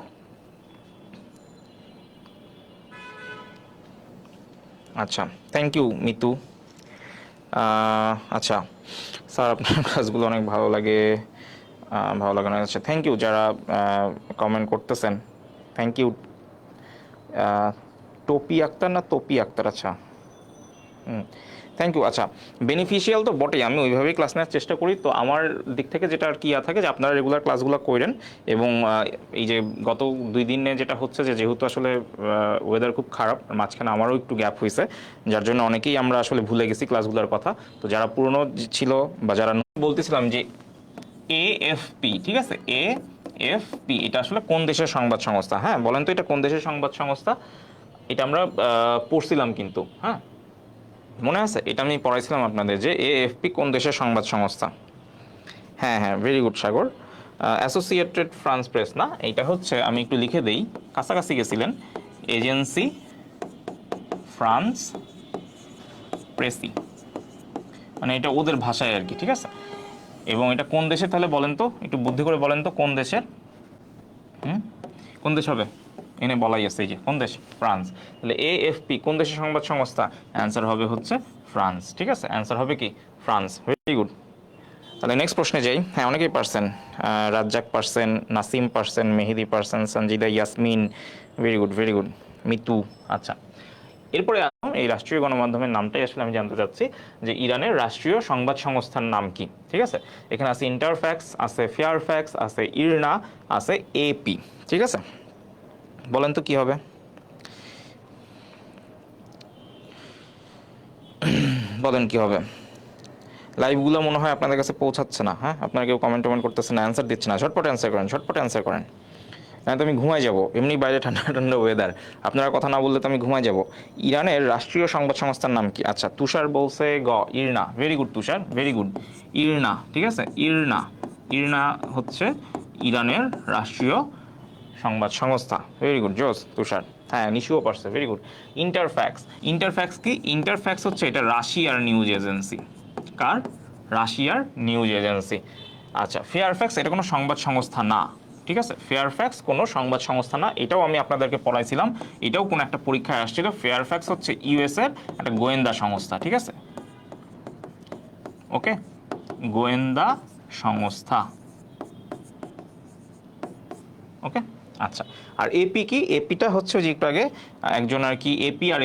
A: আচ্ছা, থ্যাংক ইউ মিতু। আচ্ছা স্যার, আপনার কাজগুলো অনেক ভালো লাগে। ভালো লাগে না, আচ্ছা থ্যাংক ইউ যারা কমেন্ট করতেছেন, থ্যাংক ইউ। টপি আক্তার না তপি আক্তার, আচ্ছা থ্যাংক ইউ। আচ্ছা, বেনিফিশিয়াল তো বটেই, আমি ওইভাবেই ক্লাস নেওয়ার চেষ্টা করি। তো আমার দিক থেকে যেটা আর কি থাকে যে আপনারা রেগুলার ক্লাসগুলো করেন, এবং এই যে গত 2 দিনে যেটা হচ্ছে যে যেহেতু আসলে ওয়েদার খুব খারাপ, মাঝখানে আমারও একটু গ্যাপ হয়েছে, যার জন্য অনেকেই আমরা আসলে ভুলে গেছি ক্লাসগুলোর কথা। তো যারা পুরনো ছিল বা যারা বলতেছিলাম যে এএফপি, ঠিক আছে, এএফপি এটা আসলে কোন দেশের সংবাদ সংস্থা? হ্যাঁ বলেন তো এটা কোন দেশের সংবাদ সংস্থা? এটা আমরা পড়ছিলাম কিন্তু, হ্যাঁ মনে আছে, এটা আমি পড়াইছিলাম আপনাদের যে এএফপি কোন দেশের সংবাদ সংস্থা। হ্যাঁ হ্যাঁ, ভেরি গুড সাগর। অ্যাসোসিয়েটেড ফ্রান্স প্রেস না, এটা হচ্ছে, আমি একটু লিখে দেই, কাছাকাছি গেছিলেন, এজেন্সি ফ্রান্স প্রেসি, মানে এটা ওদের ভাষায় আর কি, ঠিক আছে। এবং এটা কোন দেশের তাহলে বলেন তো, একটু বুদ্ধি করে বলেন তো কোন দেশের? কোন দেশ হবে? এনে বলাই আছে, এই যে কোন দেশ, ফ্রান্স। তাহলে এএফপি কোন দেশের সংবাদ সংস্থা? অ্যান্সার হবে হচ্ছে ফ্রান্স, ঠিক আছে, অ্যান্সার হবে কি ফ্রান্স। Very good. তাহলে নেক্সট প্রশ্নে যাই। হ্যাঁ অনেকেই পারছেন, রাজ্জাক পারছেন, নাসিম পারছেন, মেহেদি পারছেন, Sanjida, Yasmin, very good very good, Mitu. আচ্ছা, এরপরে এই রাষ্ট্রীয় গণমাধ্যমের নামটাই আসলে আমি জানতে চাচ্ছি যে ইরানের রাষ্ট্রীয় সংবাদ সংস্থার নাম কি, ঠিক আছে। এখানে আছে ইন্টারফ্যাক্স, আছে ফেয়ারফ্যাক্স, আছে ইরনা, আছে এপি, ঠিক আছে। বলেন তো কি হবে, বলেন কি হবে? লাইভগুলো মনে হয় আপনাদের কাছে পৌঁছাচ্ছে না, হ্যাঁ আপনারা কেউ কমেন্ট করতেছেন না, অ্যান্সার দিচ্ছে না। ঝটপট অ্যান্সার করেন, ঝটপট অ্যান্সার করেন, হ্যাঁ তো আমি ঘুমাই যাব, এমনি বাইরে ঠান্ডা ঠান্ডা ওয়েদার, আপনারা কথা না বললে তো আমি ঘুমাই যাব। ইরানের রাষ্ট্রীয় সংবাদ সংস্থার নাম কি? আচ্ছা তুষার বলছে ইরনা, ভেরি গুড তুষার, ভেরি গুড, ইরনা, ঠিক আছে, ইরনা। ইরনা হচ্ছে ইরানের রাষ্ট্রীয় সংবাদ সংস্থা, ভেরি গুড জোস তুষার। হ্যাঁ নিশুও পারছে, ভেরি গুড। ইন্টারফ্যাক্স, ইন্টারফ্যাক্স কি? ইন্টারফ্যাক্স হচ্ছে এটা রাশিয়ার নিউজ এজেন্সি। কার? রাশিয়ার নিউজ এজেন্সি। আচ্ছা, ফেয়ারফ্যাক্স এটা কোনো সংবাদ সংস্থা না, ঠিক আছে, ফেয়ারফ্যাক্স কোনো সংবাদ সংস্থা না, এটাও আমি আপনাদেরকে পড়াইছিলাম, এটাও কোনো একটা পরীক্ষায় আসছিল। ফেয়ারফ্যাক্স হচ্ছে ইউএস এর একটা গোয়েন্দা সংস্থা, ঠিক আছে, ওকে, গোয়েন্দা সংস্থা, ওকে। আচ্ছা, আর এপি কি? এপিটা হচ্ছে যে একটু আগে একজন আর কি এপি আর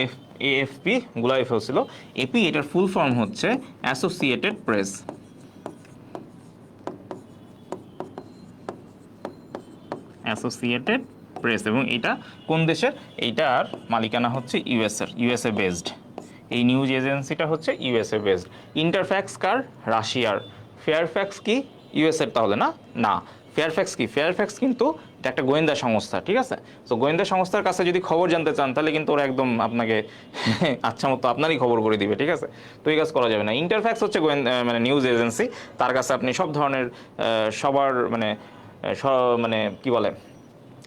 A: এএফপি গুলাই ফেলছিল। এপি এটার ফুল ফর্ম হচ্ছে অ্যাসোসিয়েটেড প্রেস, অ্যাসোসিয়েটেড প্রেস, এবং এটা কোন দেশের? এইটার মালিকানা হচ্ছে ইউএসএর, ইউএসএ বেসড। এই নিউজ এজেন্সিটা হচ্ছে ইউএসএ বেসড। ইন্টারফ্যাক্স কার? রাশিয়ার। ফেয়ারফ্যাক্স কি? ইউএসএর তাহলে না, না। ফেয়ারফ্যাক্স কি? ফেয়ারফ্যাক্স কিন্তু এটা একটা গোয়েন্দা সংস্থা, ঠিক আছে। তো গোয়েন্দা সংস্থার কাছে যদি খবর জানতে চান তাহলে কিন্তু ওরা একদম আপনাকে আচ্ছা মতো আপনারই খবর করে দিবে, ঠিক আছে। তো এই কাজ করা যাবে না। ইন্টারফ্যাক্স হচ্ছে গোয়েন্দা মানে নিউজ এজেন্সি, তার কাছে আপনি সব ধরনের সবার মানে মানে কি বলে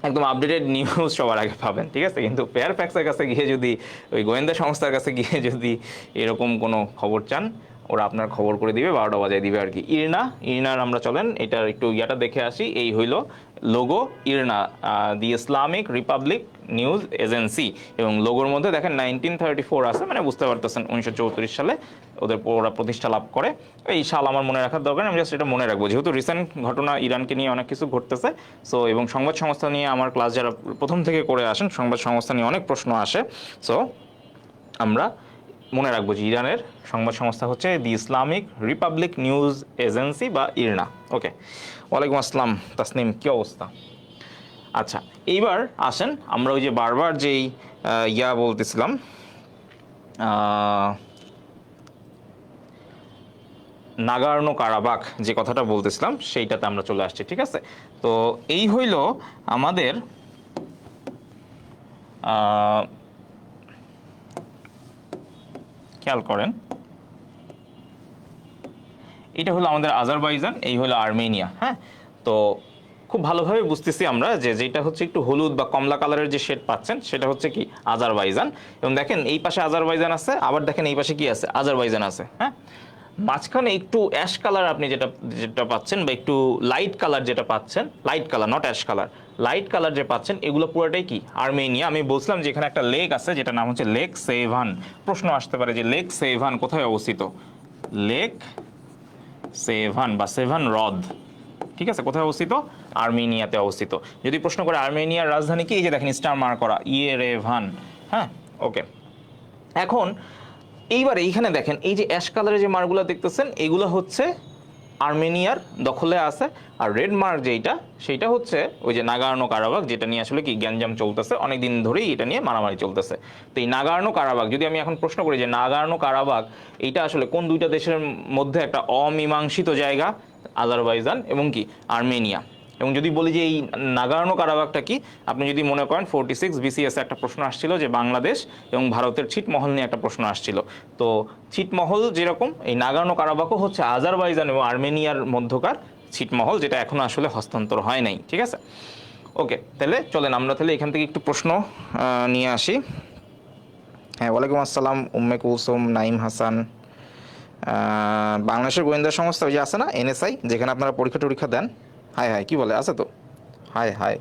A: একদম আপডেটেড নিউজ সবার আগে পাবেন, ঠিক আছে। কিন্তু ফেয়ারফ্যাক্সের কাছে গিয়ে যদি, ওই গোয়েন্দা সংস্থার কাছে গিয়ে যদি এরকম কোনো খবর চান, ওরা আপনার খবর করে দিবে, 12টা বাজায় দিবে আর কি। ইরনা, ইরনার আমরা চলেন এটার একটু ইয়াটা দেখে আসি। এই হইল লোগো, ইরনা দি ইসলামিক রিপাবলিক নিউজ এজেন্সি, এবং লোগোর মধ্যে দেখেন 1934 আছে, মানে বুঝতে পারতেছেন 1934 সালে ওরা প্রতিষ্ঠা লাভ করে। এই সাল আমার মনে রাখার দরকার, আমি জাস্ট এটা মনে রাখবো যেহেতু রিসেন্ট ঘটনা, ইরানকে নিয়ে অনেক কিছু ঘটতেছে। সো এবং সংবাদ সংস্থা নিয়ে আমার ক্লাস যারা প্রথম থেকে করে আসেন, সংবাদ সংস্থা নিয়ে অনেক প্রশ্ন আসে। সো আমরা মনে রাখবো যে ইরানের সংবাদ সংস্থা হচ্ছে দি ইসলামিক রিপাবলিক নিউজ এজেন্সি বা ইরনা, ওকে। ওয়ালাইকুম আসসালাম তাসনিম, কী অবস্থা? আচ্ছা, এইবার আসেন আমরা ওই যে বারবার যেই ইয়া বলতেছিলাম, নাগার্নো কারাবাখ যে কথাটা বলতেছিলাম সেইটাতে আমরা চলে আসছি, ঠিক আছে। তো এই হইল আমাদের খেয়াল করেন, এটা হলো আমাদের আজারবাইজান, এই হলো আর্মেনিয়া, হ্যাঁ। তো খুব ভালোভাবে বুঝতেছি আমরা যে যেটা হচ্ছে একটু হলুদ বা কমলা কালারের যে শেড পাচ্ছেন সেটা হচ্ছে কি আজারবাইজান, এবং দেখেন এই পাশে আজারবাইজান আছে, আবার দেখেন এই পাশে কি আছে, আজারবাইজান আছে, হ্যাঁ। মাঝখানে একটু অ্যাশ কালার আপনি যেটা যেটা পাচ্ছেন, বা একটু লাইট কালার যেটা পাচ্ছেন, light colour not ash colour, light colour যে পাচ্ছেন এগুলো পুরোটাই কি আর্মেনিয়া। আমি বলছিলাম যে এখানে একটা লেক আছে যেটা নাম হচ্ছে লেক সেভান। প্রশ্ন আসতে পারে যে লেক সেভান কোথায় অবস্থিত, লেক সেভান বা সেভান হ্রদ, ঠিক আছে, কোথায় অবস্থিত, আর্মেনিয়াতে অবস্থিত। যদি প্রশ্ন করে আর্মেনিয়ার রাজধানী কি, এই যে দেখেন স্টার মার্ক করা ইয়েরেভান। হ্যাঁ, ওকে। এখন এইবার এইখানে দেখেন এই যে অ্যাশ কালারের যে মার্কগুলো দেখতেছেন এগুলো হচ্ছে আর্মেনিয়ার দখলে আছে, আর রেড মার্ক যেটা সেইটা হচ্ছে ওই যে নাগার্নো কারাবাখ, যেটা নিয়ে আসলে কি গ্যাঞ্জাম চলতেছে অনেক দিন ধরেই, এটা নিয়ে মারামারি চলতেছে। তো এই নাগার্নো কারাবাখ যদি আমি এখন প্রশ্ন করি যে নাগার্নো কারাবাখ এইটা আসলে কোন দুইটা দেশের মধ্যে একটা অমীমাংসিত জায়গা, আজারবাইজান এবং কি আর্মেনিয়া। এবং যদি বলি যে এই নাগার্নো কারাবাখটা কি, আপনি যদি মনে করেন 46 বিসিএস একটা প্রশ্ন আসছিল যে বাংলাদেশ এবং ভারতের ছিটমহল নিয়ে একটা প্রশ্ন আসছিল। তো ছিটমহল যেরকম এই নাগার্নো কারাবাখও হচ্ছে আজারবাইজান এবং আর্মেনিয়ার মধ্যকার ছিটমহল, যেটা এখনো আসলে হস্তান্তর হয় নাই, ঠিক আছে। ওকে, তাহলে চলেন আমরা তাহলে এখান থেকে একটু প্রশ্ন নিয়ে আসি। হ্যাঁ, ওয়ালাইকুম আসসালাম উম্মে কুলসুম, নাইম হাসান। বাংলাদেশের গোয়েন্দা সংস্থা ওই যে আছে না এনএসআই, যেখানে আপনারা পরীক্ষা টরীক্ষা দেন। হাই হাই কি বলে, আছে তো? হাই হাই,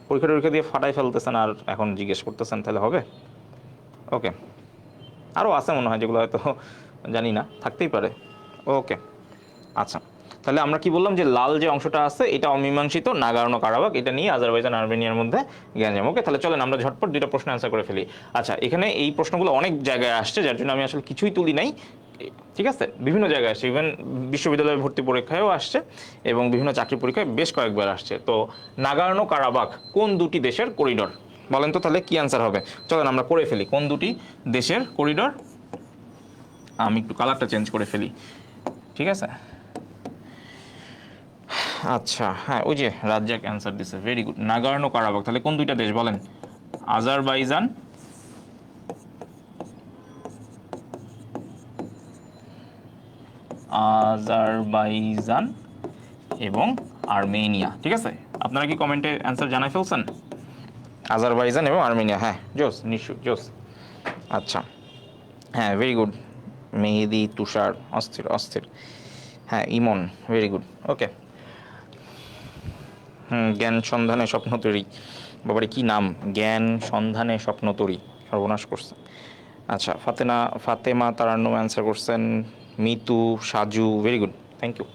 A: পরীক্ষা টরীক্ষা দিয়ে ফাটাই ফেলতেছেন আর এখন জিজ্ঞেস করতেছেন, তাহলে হবে? ওকে, আরও আছে মনে হয় যেগুলো হয়তো জানি না, থাকতেই পারে। ওকে, আচ্ছা, তাহলে আমরা কি বললাম যে লাল যে অংশটা আছে এটা অমীমাংসিত নাগার্নো কারাবাখ, এটা নিয়ে আজারবাইজান আর্মেনিয়ার মধ্যে গ্যাঞ্জাম। ওকে, তাহলে চলেন আমরা ঝটপট দুটো প্রশ্ন অ্যান্সার করে ফেলি। আচ্ছা, এখানে এই প্রশ্নগুলো অনেক জায়গায় আসছে, যার জন্য আমি আসলে কিছুই তুলি নাই, ঠিক আছে। বিভিন্ন জায়গায় আসছে, ইভেন বিশ্ববিদ্যালয়ে ভর্তি পরীক্ষায়ও আসছে এবং বিভিন্ন চাকরি পরীক্ষায় বেশ কয়েকবার আসছে। তো নাগার্নো কারাবাখ কোন দুটি দেশের করিডোর, বলেন তো তাহলে কি অ্যান্সার হবে? চলেন আমরা করে ফেলি, কোন দুটি দেশের করিডোর। আমি একটু কালারটা চেঞ্জ করে ফেলি, ঠিক আছে। আচ্ছা, হ্যাঁ, ওই যে রাজ্জাক অ্যান্সার দিছে, ভেরি গুড। নাগার্নো কারাবাখ তাহলে কোন দুইটা দেশ বলেন? আজারবাইজান আজারবাইজান এবং আর্মেনিয়া, ঠিক আছে। আপনারা কি কমেন্টে অ্যান্সার জানাই ফেলছেন? আজারবাইজান এবং আর্মেনিয়া, হ্যাঁ, জোস, নিশ্চয় জোস। আচ্ছা, হ্যাঁ, ভেরি গুড। মেহেদি, তুষার, অস্থির অস্থির। হ্যাঁ, ইমন, ভেরি গুড। ওকে, জ্ঞান সন্ধানে স্বপ্ন তৈরি, বাবারে কি নাম, জ্ঞান সন্ধানে স্বপ্ন তৈরি, সর্বনাশ করছে। আচ্ছা, ফাতেমা তারান্নম অ্যান্সার করছেন, Mitu, Saju, very good, thank you.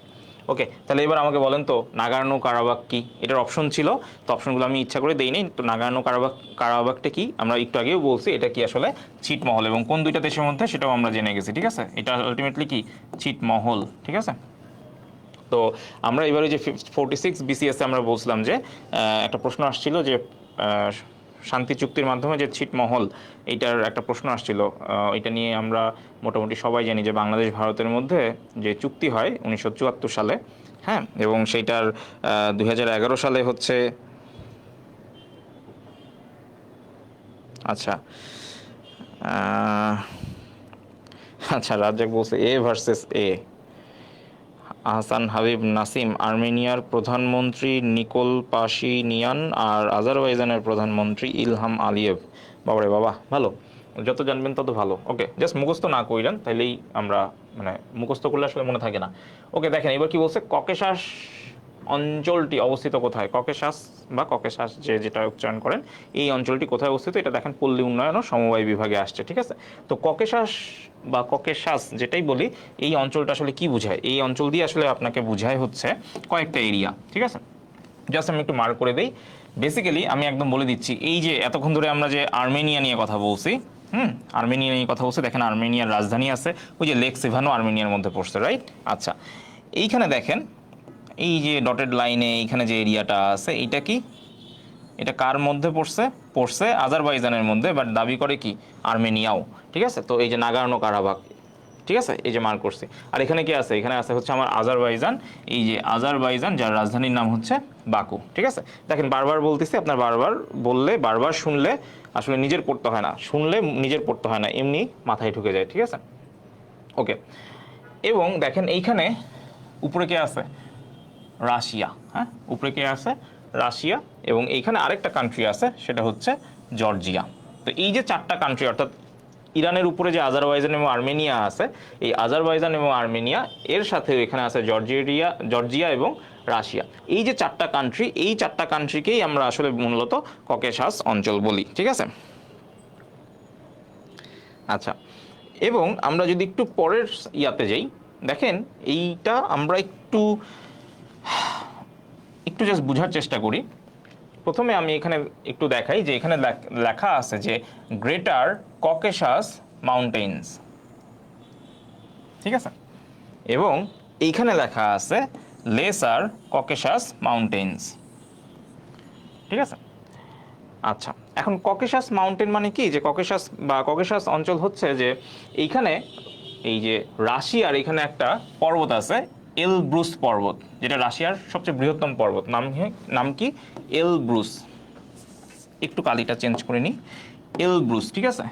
A: Okay, তাহলে এবার আমাকে বলেন তো নাগার্নো কারাবাখ কি? এটার অপশন ছিল, তো অপশনগুলো আমি ইচ্ছা করে দেই নাই। তো নাগার্নো কারাবাখটা কি আমরা একটু আগেও বলছি, এটা কি আসলে ছিটমহল এবং কোন দুইটা দেশের মধ্যে সেটাও আমরা জেনে গেছি, ঠিক আছে। এটা আলটিমেটলি কি ছিটমহল, ঠিক আছে। তো আমরা এবারে যে 46 বিসিএসে আমরা বলছিলাম যে একটা প্রশ্ন আসছিল যে শান্তি চুক্তির মাধ্যমে যে ছিটমহল, এইটার একটা প্রশ্ন আসছিল। এটা নিয়ে আমরা মোটামুটি সবাই জানি যে বাংলাদেশ ভারতের মধ্যে যে চুক্তি হয় 1974 সালে, হ্যাঁ, এবং সেইটার 2011 সালে হচ্ছে, আচ্ছা, আচ্ছা, রাজ্জাক বলছে এ ভার্সেস এ। আহসান হাবিব নাসিম, আর্মেনিয়ার প্রধানমন্ত্রী নিকোল পাশিনিয়ান আর আজারবাইজানের প্রধানমন্ত্রী ইলহাম আলিয়েভ। বাবারে বাবা, ভালো, যত জানবেন তত ভালো। ওকে, জাস্ট মুখস্থ না কইলেন তাইলেই আমরা, মানে মুখস্থ করলে আসলে মনে থাকে না। ওকে, দেখেন এবার কি বলছে, ককেশাস অঞ্চলটি অবস্থিত কোথায়? ককেশাস বা ককেশাস যেটা উচ্চারণ করেন, এই অঞ্চলটি কোথায় অবস্থিত? এটা দেখেন পল্লী উন্নয়ন ও সমবায় বিভাগে আসছে, ঠিক আছে। তো ককেশাস বা ককেশাস যেটাই বলি, এই অঞ্চলটা আসলে কি বোঝায়? এই অঞ্চল দিয়ে আসলে আপনাকে বোঝায় হচ্ছে কয়েকটা এরিয়া, ঠিক আছে। জাস্ট আমি একটু মার্ক করে দিই। বেসিক্যালি আমি একদম বলে দিচ্ছি, এই যে এতক্ষণ ধরে আমরা যে আর্মেনিয়া নিয়ে কথা বলছি, আর্মেনিয়া নিয়ে কথা বলছি, দেখেন আর্মেনিয়ার রাজধানী আছে ওই যে লেক সেভানো, আর্মেনিয়ার মধ্যে পড়ছে, রাইট। আচ্ছা, এইখানে দেখেন এই যে ডটেড লাইনে এইখানে যে এরিয়াটা আছে, এইটা কি, এটা কার মধ্যে পড়ছে? পড়ছে আজারবাইজানের মধ্যে, বাট দাবি করে কি আর্মেনিয়াও, ঠিক আছে। তো এই যে নাগার্নো কারাবাখ, ঠিক আছে, এই যে মার্ক করছি। আর এখানে কি আছে? এখানে আছে হচ্ছে আমার আজারবাইজান, এই যে আজারবাইজান, যার রাজধানীর নাম হচ্ছে বাকু, ঠিক আছে। দেখেন বারবার বলতেছি, আপনার বারবার বললে, বারবার শুনলে আসলে নিজের পড়তে হয় না, শুনলে নিজের পড়তে হয় না, এমনি মাথায় ঢুকে যায়, ঠিক আছে। ওকে, এবং দেখেন এইখানে উপরে কে আছে? রাশিয়া, হ্যাঁ, উপরে কে আছে? রাশিয়া, এবং এইখানে আরেকটা কান্ট্রি আছে, সেটা হচ্ছে জর্জিয়া। তো এই যে চারটা কান্ট্রি, অর্থাৎ ইরানের উপরে যে আজারবাইজান এবং আর্মেনিয়া আছে, এই আজারবাইজান এবং আর্মেনিয়া এর সাথে এখানে আছে জর্জিয়া এবং রাশিয়া। এই যে 4টা কান্ট্রি, এই 4টা কান্ট্রিকেই আমরা আসলে মূলত ককেশাস অঞ্চল বলি, ঠিক আছে। আচ্ছা, এবং আমরা যদি একটু পরের ইয়াতে যাই, দেখেন এইটা আমরা একটু জাস্ট বোঝার চেষ্টা করি। প্রথমে আমি এখানে একটু দেখাই যে এখানে লেখা আছে যে গ্রেটার ককেশাস মাউন্টেন্স, ঠিক আছে, এবং এইখানে লেখা আছে লেসার ককেশাস মাউন্টেন্স, ঠিক আছে। আচ্ছা, এখন ককেশাস মাউন্টেন মানে কি, যে ককেশাস অঞ্চল হচ্ছে যে এইখানে এই যে রাশিয়ার এখানে একটা পর্বত আছে এলব্রুস পর্বত, যেটা রাশিয়ার সবচেয়ে বৃহত্তম পর্বত। নাম কি? এলব্রুস। একটু কালিটা চেঞ্জ করে নিই, এলব্রুস, ঠিক আছে,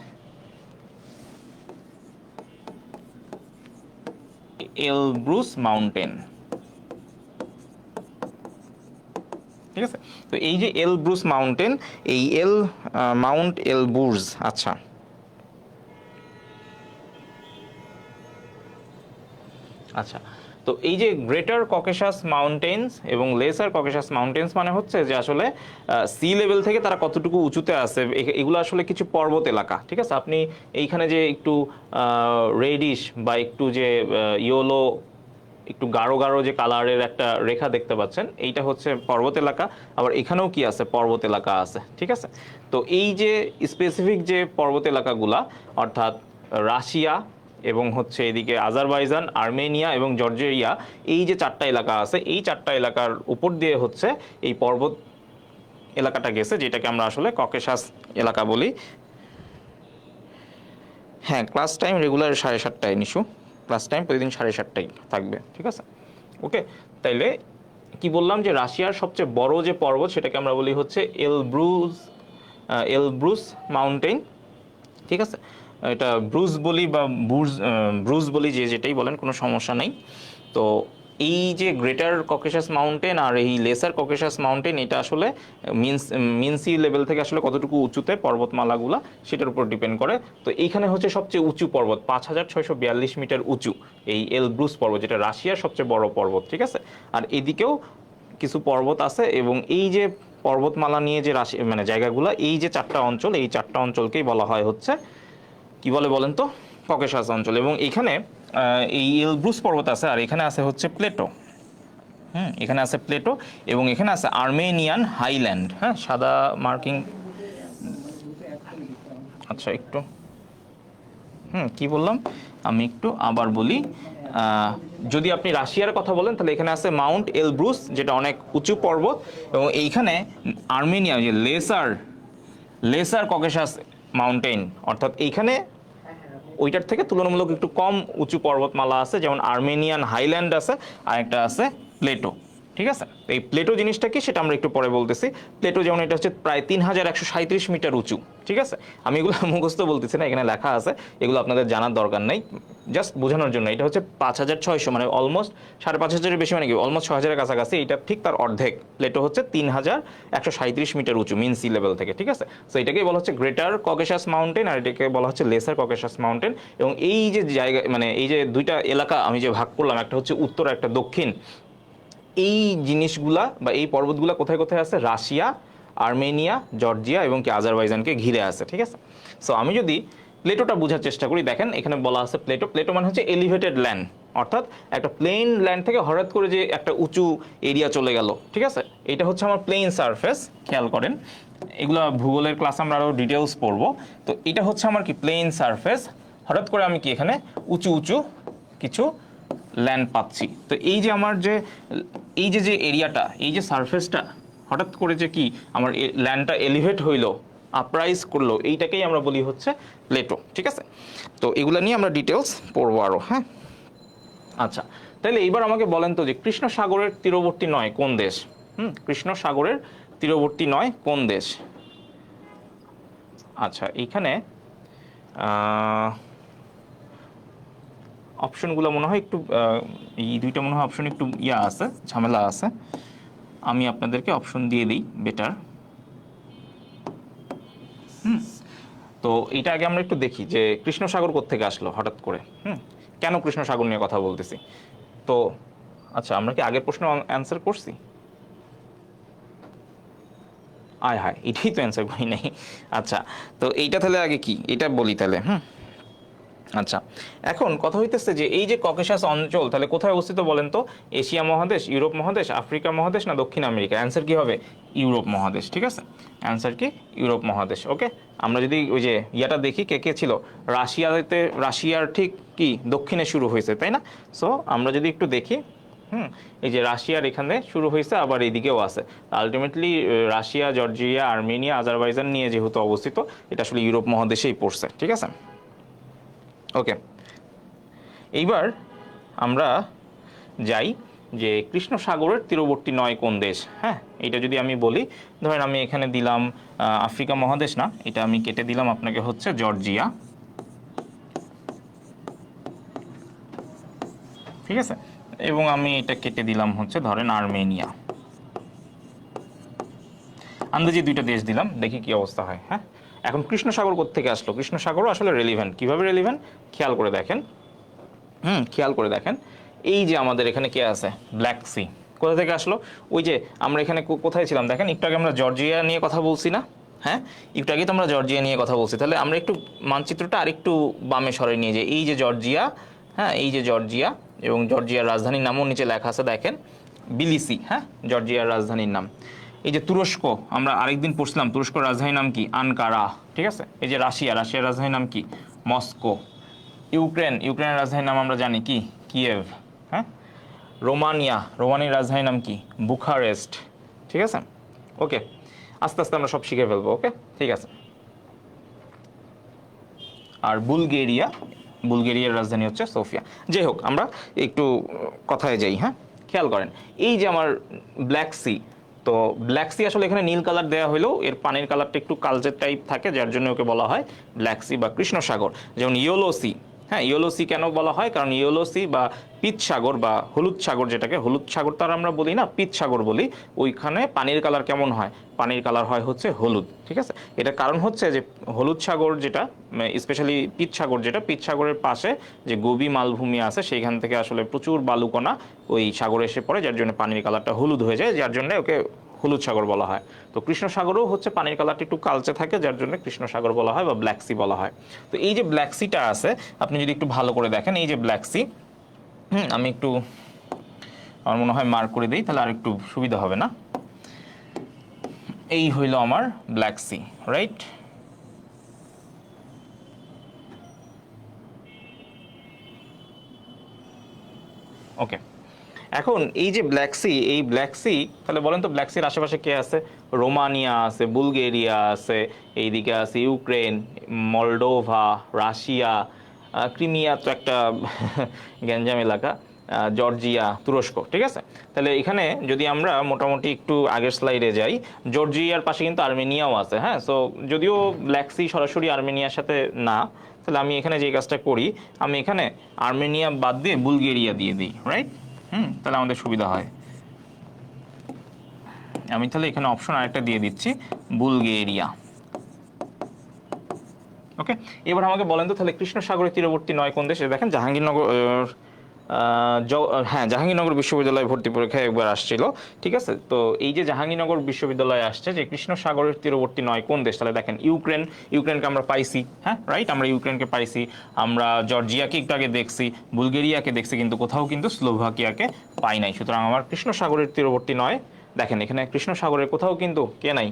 A: এলব্রুস মাউন্টেন, ঠিক আছে। তো এই যে এলব্রুস মাউন্টেন, এই মাউন্ট এলব্রুস, আচ্ছা, আচ্ছা, তো এই যে গ্রেটার ককেশাস মাউন্টেন্স এবং লেসার ককেশাস মাউন্টেন্স মানে হচ্ছে যে আসলে সি লেভেল থেকে তারা কতটুকু উঁচুতে আছে, এগুলো আসলে কিছু পর্বত এলাকা, ঠিক আছে। আপনি এইখানে যে একটু রেডিশ বা একটু যে ইয়েলো, একটু গাঢ় গাঢ় যে কালারের একটা রেখা দেখতে পাচ্ছেন, এইটা হচ্ছে পর্বত এলাকা। আবার এখানেও কি আছে? পর্বত এলাকা আছে, ঠিক আছে। তো এই যে স্পেসিফিক যে পর্বত এলাকাগুলা, অর্থাৎ রাশিয়া এবং হচ্ছে এদিকে আজারবাইজান, আর্মেনিয়া এবং জর্জিয়া, এই যে 4টা এলাকা আছে, এই 4টা এলাকার উপর দিয়ে হচ্ছে এই পর্বত এলাকাটা গেছে, যেটাকে আমরা আসলে ককেশাস এলাকা বলি। হ্যাঁ, ক্লাস টাইম রেগুলার 7:30টায় নিশু, ক্লাস টাইম প্রতিদিন 7:30টায় থাকবে, ঠিক আছে। ওকে, তাইলে কি বললাম যে রাশিয়ার সবচেয়ে বড় যে পর্বত সেটাকে আমরা বলি হচ্ছে এলব্রুস মাউন্টেন, ঠিক আছে। এটা ব্রুজ বলি বা ব্রুজ বলি, যেটাই বলেন, কোনো সমস্যা নেই। তো এই যে গ্রেটার ককেশাস মাউন্টেন আর এই লেসার ককেশাস মাউন্টেন, এটা আসলে মিন সি লেভেল থেকে আসলে কতটুকু উঁচুতে পর্বতমালাগুলা, সেটার উপর ডিপেন্ড করে। তো এইখানে হচ্ছে সবচেয়ে উঁচু পর্বত, 5642 মিটার উঁচু এই এলব্রুস পর্বত, যেটা রাশিয়ার সবচেয়ে বড় পর্বত, ঠিক আছে। আর এদিকেও কিছু পর্বত আছে, এবং এই যে পর্বতমালা নিয়ে যে মানে জায়গাগুলো, এই যে 4টা অঞ্চল, এই 4টা অঞ্চলকেই বলা হয় হচ্ছে কি বলে বলেন তো? ককেশাস অঞ্চল। এবং এখানে এই এলব্রুস পর্বত আছে, আর এখানে আছে হচ্ছে প্লেটো, এখানে আছে প্লেটো, এবং এখানে আছে আর্মেনিয়ান হাইল্যান্ড, হ্যাঁ, সাদা মার্কিং। আচ্ছা, একটু কি বললাম আমি একটু আবার বলি। যদি আপনি রাশিয়ার কথা বলেন তাহলে এখানে আছে মাউন্ট এলব্রুস, যেটা অনেক উঁচু পর্বত, এবং এইখানে আর্মেনিয়া যে লেসার ককেশাস মাউন্টেন, অর্থাৎ এইখানে ওইটার থেকে তুলনামূলক একটু কম উঁচু পর্বতমালা আছে, যেমন আর্মেনিয়ান হাইল্যান্ড আছে, আর একটা আছে প্লেটো, ঠিক আছে। এই প্লেটো জিনিসটা কি সেটা আমরা একটু পরে বলতেছি। প্লেটো যেমন এটা হচ্ছে প্রায় 3137 মিটার উঁচু, ঠিক আছে। আমি এগুলো মুখস্থ বলতেছি না, এখানে লেখা আছে, এগুলো আপনাদের জানার দরকার নেই, জাস্ট বোঝানোর জন্য। এটা হচ্ছে 5600, মানে অলমোস্ট 5500-এর বেশি, মানে কি অলমোস্ট 6000-এর কাছাকাছি। এটা ঠিক তার অর্ধেক। প্লেটো হচ্ছে 3137 মিটার উঁচু মিন সি লেভেল থেকে, ঠিক আছে। তো এটাকেই বলা হচ্ছে গ্রেটার ককেশাস মাউন্টেন, আর এটাকে বলা হচ্ছে লেসার ককেশাস মাউন্টেন। এবং এই যে জায়গা, মানে এই যে দুইটা এলাকা আমি যে ভাগ করলাম, একটা হচ্ছে উত্তর, একটা দক্ষিণ, এই জিনিসগুলা বা এই পর্বতগুলা কোথায় কোথায় আছে? রাশিয়া, আর্মেনিয়া, জর্জিয়া এবং কি আজারবাইজানকে ঘিরে আছে, ঠিক আছে। সো আমি যদি প্লেটোটা বোঝার চেষ্টা করি, দেখেন এখানে বলা আছে প্লেটো মানে হচ্ছে এলিভেটেড ল্যান্ড, অর্থাৎ একটা প্লেন ল্যান্ড থেকে হঠাৎ করে যে একটা উঁচু এরিয়া চলে গেল, ঠিক আছে। এটা হচ্ছে আমার প্লেন সারফেস, খেয়াল করেন, এগুলো ভূগোলের ক্লাস আমরা আরও ডিটেলস পড়বো। তো এটা হচ্ছে আমার কি প্লেন সারফেস, হঠাৎ করে আমি কি এখানে উঁচু উঁচু কিছু ল্যান্ড পাচ্ছি। তো এই যে আমার যে এই যে এরিয়াটা, এই যে সারফেসটা হঠাৎ করে যে কি আমার ল্যান্ডটা এলিভেট হইলো, আপরাইজ করলো, এইটাকেই আমরা বলি হচ্ছে প্লেটো, ঠিক আছে। তো এগুলো নিয়ে আমরা ডিটেলস পড়বো আরও, হ্যাঁ। আচ্ছা, তাহলে এইবার আমাকে বলেন তো যে কৃষ্ণ সাগরের তীরবর্তী নয় কোন দেশ? কৃষ্ণ সাগরের তীরবর্তী নয় কোন দেশ? আচ্ছা, এইখানে অপশনগুলো মনে হয় একটু, এই দুইটা মনে হয় অপশন একটু আছে, ঝামেলা আছে। আমি আপনাদেরকে অপশন দিয়ে দিই বেটার। তো তো এইটা আগে আমরা একটু দেখি যে কৃষ্ণ সাগর কোত্থেকে আসলো হঠাৎ করে। কেন কৃষ্ণ সাগর নিয়ে কথা বলতেছি। তো আচ্ছা, আমরা কি আগের প্রশ্ন অ্যান্সার করছি? আয় হায়, এটাই তো অ্যান্সার করি নাই। আচ্ছা, তো এইটা তাহলে আগে কি এটা বলি তাহলে। আচ্ছা, এখন কথা হইতেছে যে এই যে ককেশাস অঞ্চল তাহলে কোথায় অবস্থিত বলেন তো? এশিয়া মহাদেশ, ইউরোপ মহাদেশ, আফ্রিকা মহাদেশ না দক্ষিণ আমেরিকা? অ্যান্সার কি হবে? ইউরোপ মহাদেশ। ঠিক আছে, অ্যান্সার কি? ইউরোপ মহাদেশ। ওকে, আমরা যদি ওই যে ইয়াটা দেখি কে কে ছিল, রাশিয়ার ঠিক কি দক্ষিণে শুরু হয়েছে, তাই না? সো আমরা যদি একটু দেখি, এই যে রাশিয়ার এখানে শুরু হয়েছে, আবার এইদিকেও আছে। Ultimately Russia, Georgia, Armenia, Azerbaijan নিয়ে যেহেতু অবস্থিত, এটা আসলে ইউরোপ মহাদেশেই পড়ছে। ঠিক আছে, ওকে। এইবার আমরা যাই যে কৃষ্ণ সাগরের তীরবর্তী নয় কোন দেশ। হ্যাঁ, এটা যদি আমি বলি, ধরেন আমি এখানে দিলাম আফ্রিকা মহাদেশ না, এটা আমি কেটে দিলাম আপনাকে হচ্ছে জর্জিয়া। ঠিক আছে, এবং আমি এটা কেটে দিলাম হচ্ছে ধরেন আর্মেনিয়া। আন্দাজে দুইটা দেশ দিলাম, দেখি কি অবস্থা হয়। হ্যাঁ, এখন কৃষ্ণ সাগর কোত্থেকে আসলো? কৃষ্ণ সাগরও আসলে রেলিভেন্ট। কিভাবে রেলিভেন্ট খেয়াল করে দেখেন। খেয়াল করে দেখেন, এই যে আমাদের এখানে কে আছে? Black Sea. কোথা থেকে আসলো? ওই যে আমরা এখানে কোথায় ছিলাম দেখেন, একটু আগে আমরা জর্জিয়া নিয়ে কথা বলছি না? হ্যাঁ, একটু আগে তো আমরা জর্জিয়া নিয়ে কথা বলছি। তাহলে আমরা একটু মানচিত্রটা আরেকটু বামে সরে নিয়ে যাই। এই যে জর্জিয়া, হ্যাঁ এই যে জর্জিয়া, এবং জর্জিয়ার রাজধানীর নামও নিচে লেখা আছে দেখেন, বিলিসি। হ্যাঁ, জর্জিয়ার রাজধানীর নাম। এই যে তুরস্ক, আমরা আরেকদিন পড়ছিলাম তুরস্কর রাজধানীর নাম কি? আনকারা। ঠিক আছে, এই যে রাশিয়ার রাজধানীর নাম কি? মস্কো। ইউক্রেনের রাজধানীর নাম আমরা জানি কি? কিয়েভ। হ্যাঁ, রোমানিয়ার রাজধানীর নাম কি? বুখারেস্ট। ঠিক আছে, ওকে। আস্তে আস্তে আমরা সব শিখে ফেলবো। ওকে, ঠিক আছে। আর বুলগেরিয়ার রাজধানী হচ্ছে সোফিয়া। যাই হোক, আমরা একটু কথায় যাই। হ্যাঁ, খেয়াল করেন, এই যে আমার ব্ল্যাক সি, তো ব্ল্যাক সি আসলে এখানে নীল কালার দেওয়া হলেও এর পানির কালারটা একটু কালচে টাইপ থাকে, যার জন্য ওকে বলা হয় ব্ল্যাক সি বা কৃষ্ণ সাগর। যেমন ইয়েলো সি। হ্যাঁ, ইয়েলো সি কেন বলা হয়? কারণ ইয়েলো সি বা পিত সাগর বা হলুদ সাগর, যেটাকে হলুদ সাগর তো আর আমরা বলি না, পিত সাগর বলি, ওইখানে পানির কালার কেমন হয়? পানির কালার হয় হচ্ছে হলুদ। ঠিক আছে, এটার কারণ হচ্ছে যে হলুদ সাগর যেটা, স্পেশালি পিত সাগর যেটা, পিত সাগরের পাশে যে গোবি মালভূমি আছে, সেইখান থেকে আসলে প্রচুর বালুকণা ওই সাগরে এসে পড়ে, যার জন্য পানির কালারটা হলুদ হয়ে যায়, যার জন্য ওকে হলুদ সাগর বলা হয়। তো কৃষ্ণ সাগরও হচ্ছে পানির কালারটা একটু কালচে থাকে, যার জন্য কৃষ্ণ সাগর বলা হয় বা ব্ল্যাক সি বলা হয়। তো এই যে ব্ল্যাক সিটা আছে, আপনি যদি একটু ভালো করে দেখেন, এই যে ব্ল্যাক সি, আমি একটু আমার মনে হয় মার্ক করে দিই, তাহলে আর একটু সুবিধা হবে না? এই হইল আমার ব্ল্যাক সি, রাইট? ওকে, এখন এই যে ব্ল্যাক সি, এই ব্ল্যাক সি, তাহলে বলেন তো ব্ল্যাক সির আশেপাশে কে আছে? রোমানিয়া আছে, বুলগেরিয়া আছে, এইদিকে আছে ইউক্রেন, মলডোভা, রাশিয়া, ক্রিমিয়া তো একটা গ্যাঞ্জাম এলাকা, জর্জিয়া, তুরস্ক। ঠিক আছে, তাহলে এখানে যদি আমরা মোটামুটি একটু আগের স্লাইডে যাই, জর্জিয়ার পাশে কিন্তু আর্মেনিয়াও আছে। হ্যাঁ, সো যদিও ব্ল্যাক সি সরাসরি আর্মেনিয়ার সাথে না, তাহলে আমি এখানে যে কাজটা করি, আমি এখানে আর্মেনিয়া বাদ দিয়ে বুলগেরিয়া দিয়ে দিই, রাইট? তাহলে আমাদের সুবিধা হয়। আমি তাহলে এখানে অপশন আরেকটা দিয়ে দিচ্ছি, বুলগেরিয়া। ওকে, এবার আমাকে বলেন তো তাহলে কৃষ্ণ সাগরের তীরবর্তী নয় কোন দেশে? দেখেন জাহাঙ্গীরনগর, হ্যাঁ জাহাঙ্গীরনগর বিশ্ববিদ্যালয়ে ভর্তি পরীক্ষায় একবার আসছিল। ঠিক আছে, তো এই যে জাহাঙ্গীরনগর বিশ্ববিদ্যালয়ে আসছে যে কৃষ্ণ সাগরের তীরবর্তী নয় কোন দেশ, তাহলে দেখেন ইউক্রেনকে আমরা পাইছি। হ্যাঁ, রাইট, আমরা ইউক্রেনকে পাইছি, আমরা জর্জিয়াকে একটু আগে দেখছি, বুলগেরিয়াকে দেখছি, কিন্তু কোথাও কিন্তু স্লোভাকিয়াকে পাই নাই। সুতরাং আমার কৃষ্ণ সাগরের তীরবর্তী নয়, দেখেন এখানে কৃষ্ণ সাগরের কোথাও কিন্তু কে নাই?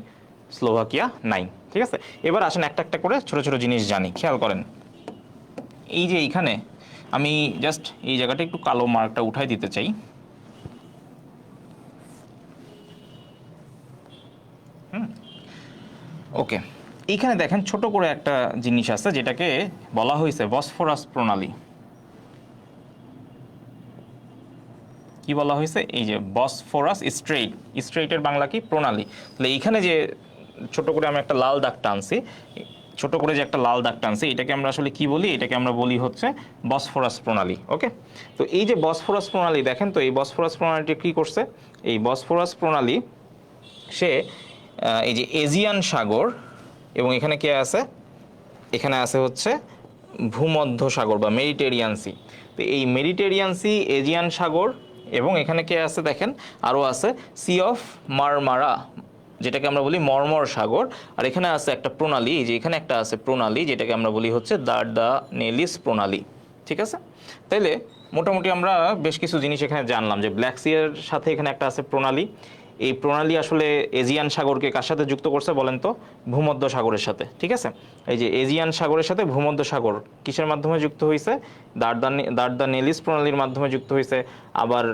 A: স্লোভাকিয়া নাই। ঠিক আছে, এবার আসেন একটা একটা করে ছোট ছোট জিনিস জানি। খেয়াল করেন, এই যে এইখানে আমি জাস্ট এই জায়গাটা একটু কালো মার্কটা উঠাই দিতে চাই। ওকে, এইখানে দেখেন ছোট করে একটা জিনিস আছে, যেটাকে বলা হয়েছে বসফরাস প্রণালী। কি বলা হয়েছে? এই যে বসফরাস স্ট্রেইটের বাংলা কি? প্রণালী। তাহলে এইখানে যে ছোট করে আমি একটা লাল দাগ টানছি, এটাকে আমরা আসলে কি বলি? এটাকে আমরা বলি হচ্ছে বসফরাস প্রণালী। ওকে, তো এই যে বসফরাস প্রণালী, দেখেন তো এই বসফরাস প্রণালীটি কি করছে? এই বসফরাস প্রণালী সে এই যে এজিয়ান সাগর, এবং এখানে কে আছে? এখানে আছে হচ্ছে ভূমধ্য সাগর বা মেডিটেরিয়ান সি। তো এই মেডিটেরিয়ান সি, এজিয়ান সাগর এবং এখানে কে আছে দেখেন, আরও আছে সি অফ মারমারা, যেটাকে আমরা বলি মর্মর সাগর। আর এখানে আছে একটা প্রণালী, এই যে এখানে একটা আছে প্রণালী, যেটাকে আমরা বলি হচ্ছে দার্দানেলিস প্রণালী। ঠিক আছে, তাইলে মোটামুটি আমরা বেশ কিছু জিনিস এখানে জানলাম যে ব্ল্যাক সি এর সাথে এখানে একটা আছে প্রণালী। এই প্রণালী আসলে এজিয়ান সাগরকে কার সাথে যুক্ত করছে বলেন তো? ভূমধ্য সাগরের সাথে। ঠিক আছে, এই যে এজিয়ান সাগরের সাথে ভূমধ্য সাগর কিসের মাধ্যমে যুক্ত হয়েছে? দার্দানেলিস প্রণালীর মাধ্যমে যুক্ত হয়েছে। আবার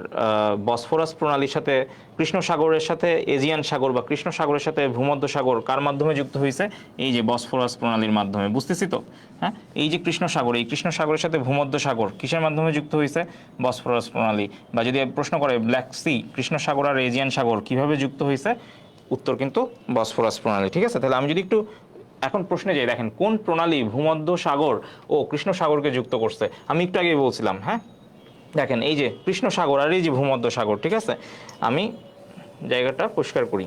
A: বসফরাস প্রণালীর সাথে কৃষ্ণ সাগরের সাথে এজিয়ান সাগর বা কৃষ্ণ সাগরের সাথে ভূমধ্য সাগর কার মাধ্যমে যুক্ত হয়েছে? এই যে বসফরাস প্রণালীর মাধ্যমে। বুঝতেছি তো? হ্যাঁ, এই যে কৃষ্ণ সাগর, এই কৃষ্ণ সাগরের সাথে ভূমধ্য সাগর কিসের মাধ্যমে যুক্ত হয়েছে? বসফরাস প্রণালী। বা যদি প্রশ্ন করে ব্ল্যাক সি, কৃষ্ণ সাগর আর এজিয়ান সাগর কিভাবে যুক্ত হয়েছে, উত্তর কিন্তু বসফরাস প্রণালী। ঠিক আছে, তাহলে আমি যদি একটু এখন প্রশ্নে যাই, দেখেন কোন প্রণালী ভূমধ্য সাগর ও কৃষ্ণ সাগরকে যুক্ত করছে? আমি একটু আগে বলছিলাম, হ্যাঁ দেখেন এই যে কৃষ্ণ সাগর আর এই যে ভূমধ্য সাগর। ঠিক আছে, আমি জায়গাটা পরিষ্কার করি।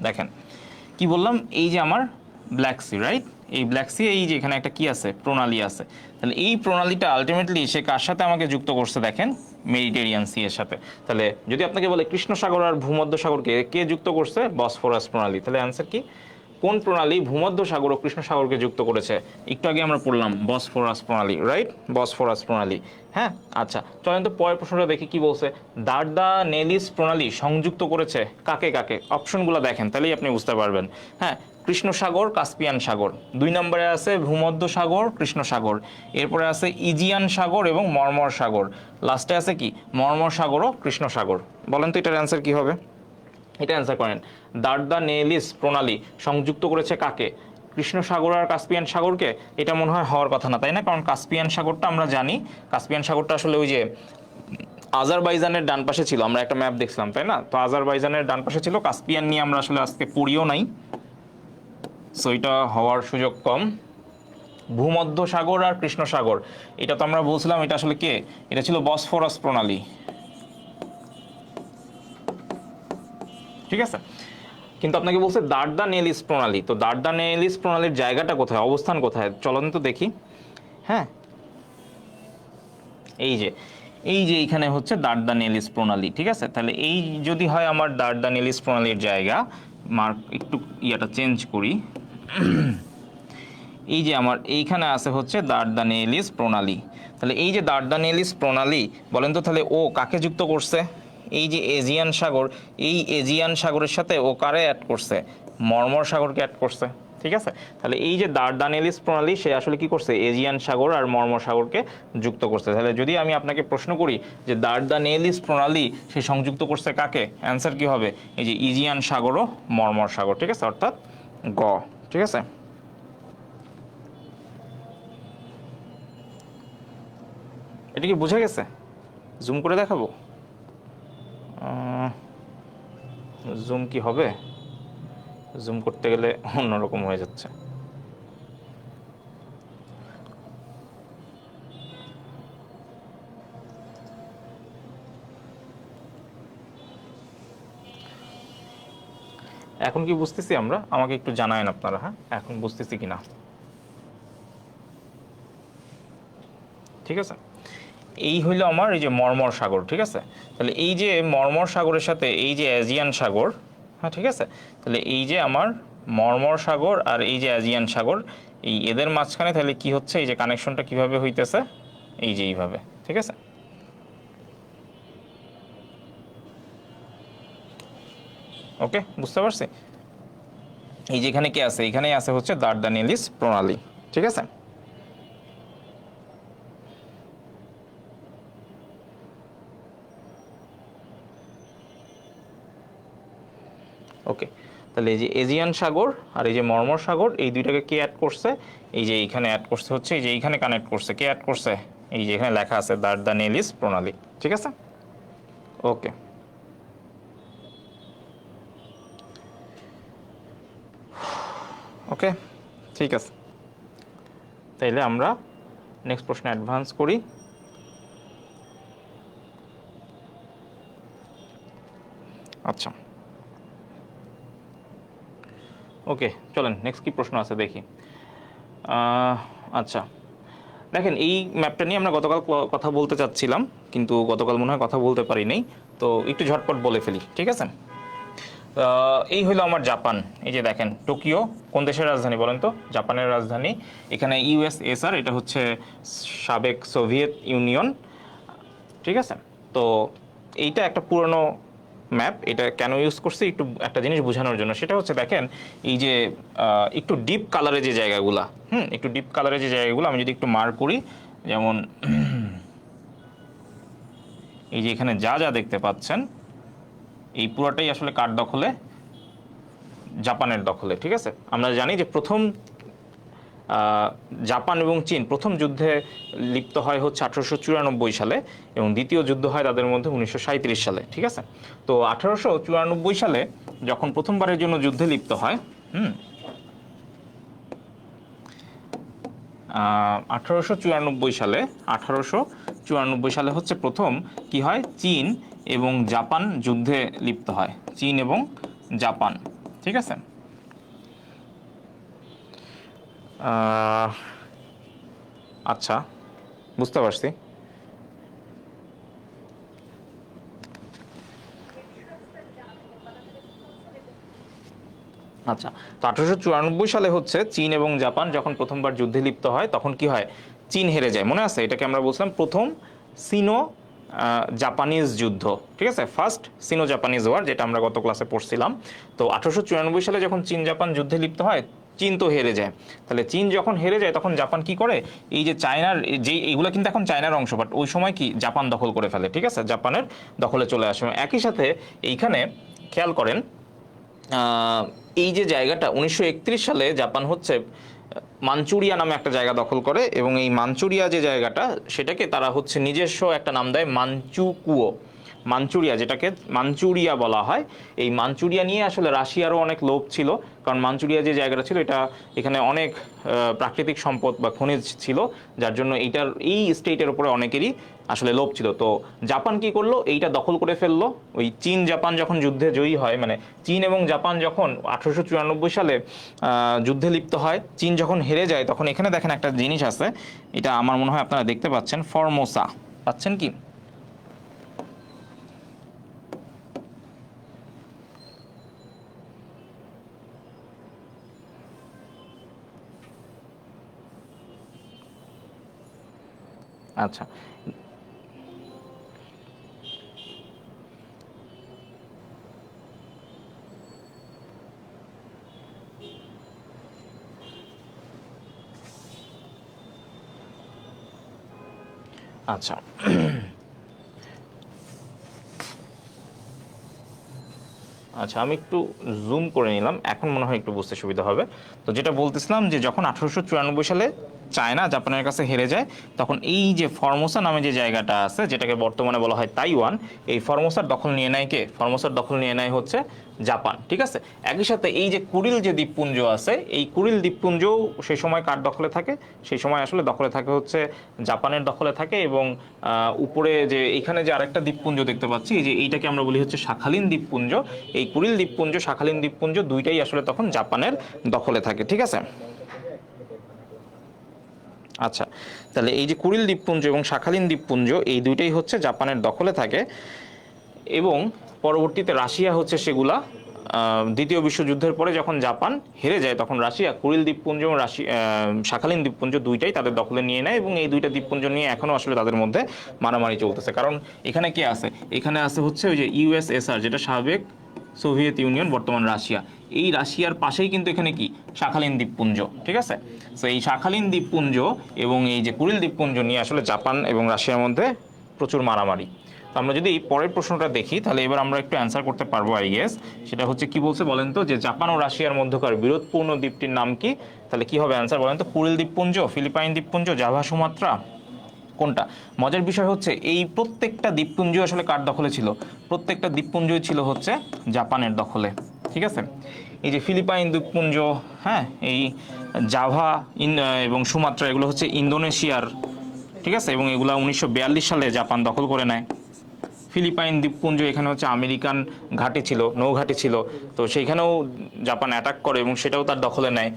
A: দেখেন কি বললাম, এই যে আমার ব্ল্যাক সি, রাইট? এই ব্ল্যাক সি, এই যে এখানে একটা কি আছে, প্রণালী আছে। তাহলে এই প্রণালীটা আলটিমেটলি সে কার সাথে আমাকে যুক্ত করছে দেখেন? মেডিটেরিয়ান সি এর সাথে। তাহলে যদি আপনাকে বলে কৃষ্ণ সাগর আর ভূমধ্য সাগরকে কে যুক্ত করছে? বসফরাস প্রণালী। তাহলে অ্যান্সার কি? কোন প্রণালী ভূমধ্য সাগর ও কৃষ্ণ সাগরকে যুক্ত করেছে? একটু আগে আমরা পড়লাম বসফরাস প্রণালী, রাইট? বসফরাস প্রণালী। হ্যাঁ, আচ্ছা চলেন তো পরের প্রশ্নটা দেখি কি বলছে। দার্দানেলিস প্রণালী সংযুক্ত করেছে কাকে কাকে? অপশনগুলো দেখেন, তাহলেই আপনি বুঝতে পারবেন। হ্যাঁ, কৃষ্ণ সাগর, কাস্পিয়ান সাগর। 2 নম্বরে আছে ভূমধ্য সাগর, কৃষ্ণ সাগর। এরপরে আছে ইজিয়ান সাগর এবং মর্মর সাগর। লাস্টে আছে কি? মর্মর সাগর ও কৃষ্ণ সাগর। বলেন তো এটার অ্যান্সার কি হবে? এটা অ্যান্সার করেন। দার্দানেলিস প্রণালী সংযুক্ত করেছে কাকে? কৃষ্ণ সাগর আর কাস্পিয়ান সাগরকে? এটা মনে হয় হওয়ার কথা না, তাই না? কারণ কাস্পিয়ান সাগরটা আমরা জানি, কাস্পিয়ান সাগরটা আসলে ওই যে আজারবাইজানের ডান পাশে ছিল, আমরা একটা ম্যাপ দেখছিলাম, তাই না? তো আজারবাইজানের ডান পাশে ছিল, কাস্পিয়ান নিয়ে আমরা আসলে আজকে পড়িও নাই, সো এটা হওয়ার সুযোগ কম। ভূমধ্য সাগর আর কৃষ্ণ সাগর, এটা তো আমরা বলছিলাম এটা আসলে কে? এটা ছিল বসফরাস প্রণালী। ঠিক আছে, কিন্তু আপনাকে বলছে দার্দানেলিস প্রণালী। তো দার্দানেলিস প্রণালীর জায়গাটা কোথায়, অবস্থান কোথায় চলুন তো দেখি। হ্যাঁ, এই যে এইখানে হচ্ছে দার্দানেলিস প্রণালী। ঠিক আছে, তাহলে এই যদি হয় আমার দার্দানেলিস প্রণালীর জায়গা, মার্ক একটু ইয়াটা চেঞ্জ করি। এই যে আমার এইখানে আছে হচ্ছে দার্দানেলিস প্রণালী। তাহলে এই যে দার্দানেলিস প্রণালী, বলেন তো তাহলে ও কাকে যুক্ত করছে? এই যে এজিয়ান সাগর, এই এজিয়ান সাগরের সাথে ও কারে অ্যাড করছে? মর্মর সাগরকে অ্যাড করছে। ঠিক আছে, তাহলে এই যে দার্দানেলিস প্রণালী, সে আসলে কি করছে? এজিয়ান সাগর আর মর্মর সাগরকে যুক্ত করছে। তাহলে যদি আমি আপনাকে প্রশ্ন করি যে দার্দানেলিস প্রণালী সে সংযুক্ত করছে কাকে, অ্যান্সার কি হবে? এই যে ইজিয়ান সাগর ও মর্মর সাগর। ঠিক আছে, অর্থাৎ গ। ঠিক আছে, এটা কি বোঝা গেছে? জুম করে দেখাবো? জুম কি হবে? জুম করতে গেলে অন্যরকম হয়ে যাচ্ছে। এখন কি বুঝতেছি আমরা? আমাকে একটু জানায়েন আপনারা, হ্যাঁ এখন বুঝতেছি কিনা। ঠিক আছে, এই হইল আমার এই যে মর্মর সাগর। ঠিক আছে, তাহলে এই যে মর্মর সাগরের সাথে এই যে এজিয়ান সাগর, হ্যাঁ ঠিক আছে, তাহলে এই যে আমার মর্মর সাগর আর এই যে এজিয়ান সাগর, এই এদের মাঝখানে তাহলে কি হচ্ছে, এই যে কানেকশনটা কিভাবে হইতেছে, এই যে এইভাবে। ঠিক আছে, ওকে বুঝতে পারছি। এই যে এখানে কে আছে? এখানেই আছে হচ্ছে দার্দানেলিস প্রণালী। ঠিক আছে, ওকে। তাহলে এই যে এজিয়ান সাগর আর এই যে মর্মর সাগর, এই দুইটাকে কে অ্যাড করছে? এই যে এইখানে অ্যাড করছে হচ্ছে, এই যে এইখানে কানেক্ট করছে। কে অ্যাড করছে? এই যে এখানে লেখা আছে দার্দানেলিস প্রণালী। ঠিক আছে, ওকে। ওকে, ঠিক আছে, তাইলে আমরা নেক্সট প্রশ্নে অ্যাডভান্স করি। আচ্ছা, ওকে, চলেন নেক্সট কি প্রশ্ন আছে দেখি। আচ্ছা, দেখেন এই ম্যাপটা নিয়ে আমরা গতকাল কথা বলতে চাচ্ছিলাম, কিন্তু গতকাল মনে হয় কথা বলতে পারি নাই, তো একটু ঝটপট বলে ফেলি, ঠিক আছে। এই হলো আমার জাপান। এই যে দেখেন টোকিও কোন দেশের রাজধানী বলেন তো? জাপানের রাজধানী। এখানে ইউএসএসআর, এটা হচ্ছে সাবেক সোভিয়েত ইউনিয়ন, ঠিক আছে। তো এইটা একটা পুরনো ম্যাপ। এটা কেন ইউজ করছি একটু একটা জিনিস বোঝানোর জন্য, সেটা হচ্ছে দেখেন এই যে একটু ডিপ কালারে যে জায়গাগুলা, একটু ডিপ কালারে যে জায়গাগুলো আমি যদি একটু মার্ক করি, যেমন এই যে এখানে যা যা দেখতে পাচ্ছেন এই পুরোটাই আসলে কার দখলে? জাপানের দখলে, ঠিক আছে। আমরা জানি যে প্রথম জাপান এবং চীন প্রথম যুদ্ধে লিপ্ত হয় হচ্ছে 1894 সালে, এবং দ্বিতীয় যুদ্ধ হয় তাদের মধ্যে 1937 সালে, ঠিক আছে। তো 1894 সালে যখন প্রথমবারের জন্য যুদ্ধে লিপ্ত হয়, 1894 সালে হচ্ছে প্রথম কি হয়, চীন এবং জাপান যুদ্ধে লিপ্ত হয়, চীন এবং জাপান, ঠিক আছে। আচ্ছা, বুঝতে পারছি। আচ্ছা, তো 1894 সালে হচ্ছে চীন এবং জাপান যখন প্রথমবার যুদ্ধে লিপ্ত হয়, তখন কি হয়, চীন হেরে যায়, মনে আছে? এটাকে আমরা বলছিলাম প্রথম সিনো জাপানিজ যুদ্ধ, ঠিক আছে, ফার্স্ট সিনো জাপানিজ ওয়ার, যেটা আমরা গত ক্লাসে পড়ছিলাম। তো 1894 সালে যখন চীন জাপান যুদ্ধে লিপ্ত হয়, চীন তো হেরে যায়। তাহলে চীন যখন হেরে যায় তখন জাপান কি করে, এই যে চায়নার যে এইগুলো কিন্তু এখন চায়নার অংশ, বাট ওই সময় কি জাপান দখল করে ফেলে, ঠিক আছে, জাপানের দখলে চলে আসে। একই সাথে এইখানে খেয়াল করেন এই যে জায়গাটা 1931 সালে জাপান হচ্ছে মাঞ্চুরিয়া নামে একটা জায়গা দখল করে, এবং এই মাঞ্চুরিয়া যে জায়গাটা সেটাকে তারা হচ্ছে নিজস্ব একটা নাম দেয় মাঞ্চুকুয়ো। মাঞ্চুরিয়া, যেটাকে মাঞ্চুরিয়া বলা হয়, এই মাঞ্চুরিয়া নিয়ে আসলে রাশিয়ারও অনেক লোভ ছিল, কারণ মাঞ্চুরিয়া যে জায়গাটা ছিল এটা এখানে অনেক প্রাকৃতিক সম্পদ বা খনিজ ছিল, যার জন্য এইটার এই স্টেটের উপরে অনেকেরই আসলে লোভ ছিল। তো জাপান কি করলো, এইটা দখল করে ফেললো। ওই চীন জাপান যখন যুদ্ধে জয়ী হয়, মানে চীন এবং জাপান যখন 1894 সালে যুদ্ধে লিপ্ত হয়, চীন যখন হেরে যায়, তখন এখানে দেখেন একটা জিনিস আছে, এটা আমার মনে হয় আপনারা দেখতে পাচ্ছেন, ফরমোসা পাচ্ছেন কি? আচ্ছা, আচ্ছা, আচ্ছা, আমি একটু জুম করে নিলাম, এখন মনে হয় একটু বুঝতে সুবিধা হবে। তো যেটা বলতেছিলাম যে যখন 1894 সালে চায়না জাপানের কাছে হেরে যায়, তখন এই যে ফরমোসা নামে যে জায়গাটা আছে, যেটাকে বর্তমানে বলা হয় তাইওয়ান, এই ফরমোসার দখল নিয়ে নেয় কে? ফরমোসার দখল নিয়ে নেয় হচ্ছে জাপান, ঠিক আছে। একই সাথে এই যে কুরিল যে দ্বীপপুঞ্জ আছে, এই কুরিল দ্বীপপুঞ্জও সেই সময় কার দখলে থাকে? সেই সময় আসলে দখলে থাকে হচ্ছে জাপানের দখলে থাকে, এবং উপরে যে এখানে যে আরেকটা দ্বীপপুঞ্জ দেখতে পাচ্ছি, এই যে এইটাকে আমরা বলি হচ্ছে শাখালিন দ্বীপপুঞ্জ, এই কুরিল দ্বীপপুঞ্জ, শাখালিন দ্বীপপুঞ্জ দুইটাই আসলে তখন জাপানের দখলে থাকে, ঠিক আছে। আচ্ছা, তাহলে এই যে কুরিল দ্বীপপুঞ্জ এবং শাখালিন দ্বীপপুঞ্জ এই দুইটাই হচ্ছে জাপানের দখলে থাকে, এবং পরবর্তীতে রাশিয়া হচ্ছে সেগুলা দ্বিতীয় বিশ্বযুদ্ধের পরে যখন জাপান হেরে যায়, তখন রাশিয়া কুরিল দ্বীপপুঞ্জ এবং শাখালিন দ্বীপপুঞ্জ দুইটাই তাদের দখলে নিয়ে নেয়, এবং এই দুইটা দ্বীপপুঞ্জ নিয়ে এখনও আসলে তাদের মধ্যে মারামারি চলতেছে। কারণ এখানে কে আছে? এখানে আছে হচ্ছে ওই যে ইউএসএসআর, যেটা সাবেক সোভিয়েত ইউনিয়ন, বর্তমান রাশিয়া। এই রাশিয়ার পাশেই কিন্তু এখানে কি শাখালিন দ্বীপপুঞ্জ, ঠিক আছে। তো এই শাখালিন দ্বীপপুঞ্জ এবং এই যে কুরিল দ্বীপপুঞ্জ নিয়ে আসলে জাপান এবং রাশিয়ার মধ্যে প্রচুর মারামারি। তো আমরা যদি পরের প্রশ্নটা দেখি, তাহলে এবার আমরা একটু অ্যান্সার করতে পারবো আই গেস। সেটা হচ্ছে কি বলছে বলেন তো, যে জাপান ও রাশিয়ার মধ্যকার বিরোধপূর্ণ দ্বীপটির নাম কি? তাহলে কি হবে অ্যান্সার বলেন তো? কুরিল দ্বীপপুঞ্জ, ফিলিপাইন দ্বীপপুঞ্জ, জাভা সুমাত্রা, কোনটা? মজার বিষয় হচ্ছে এই প্রত্যেকটা দ্বীপপুঞ্জ আসলে কার দখলে ছিল? প্রত্যেকটা দ্বীপপুঞ্জই ছিল হচ্ছে জাপানের দখলে, ঠিক আছে। এই যে ফিলিপাইন দ্বীপপুঞ্জ, হ্যাঁ, এই জাভা এবং সুমাত্রা, এগুলো হচ্ছে ইন্দোনেশিয়ার, ঠিক আছে, এবং এগুলা 1942 সালে জাপান দখল করে নেয়। ফিলিপাইন দ্বীপপুঞ্জ, এখানে হচ্ছে আমেরিকান ঘাঁটি ছিল, নৌঘাঁটি ছিল, তো সেইখানেও জাপান অ্যাটাক করে এবং সেটাও তার দখলে নেয়,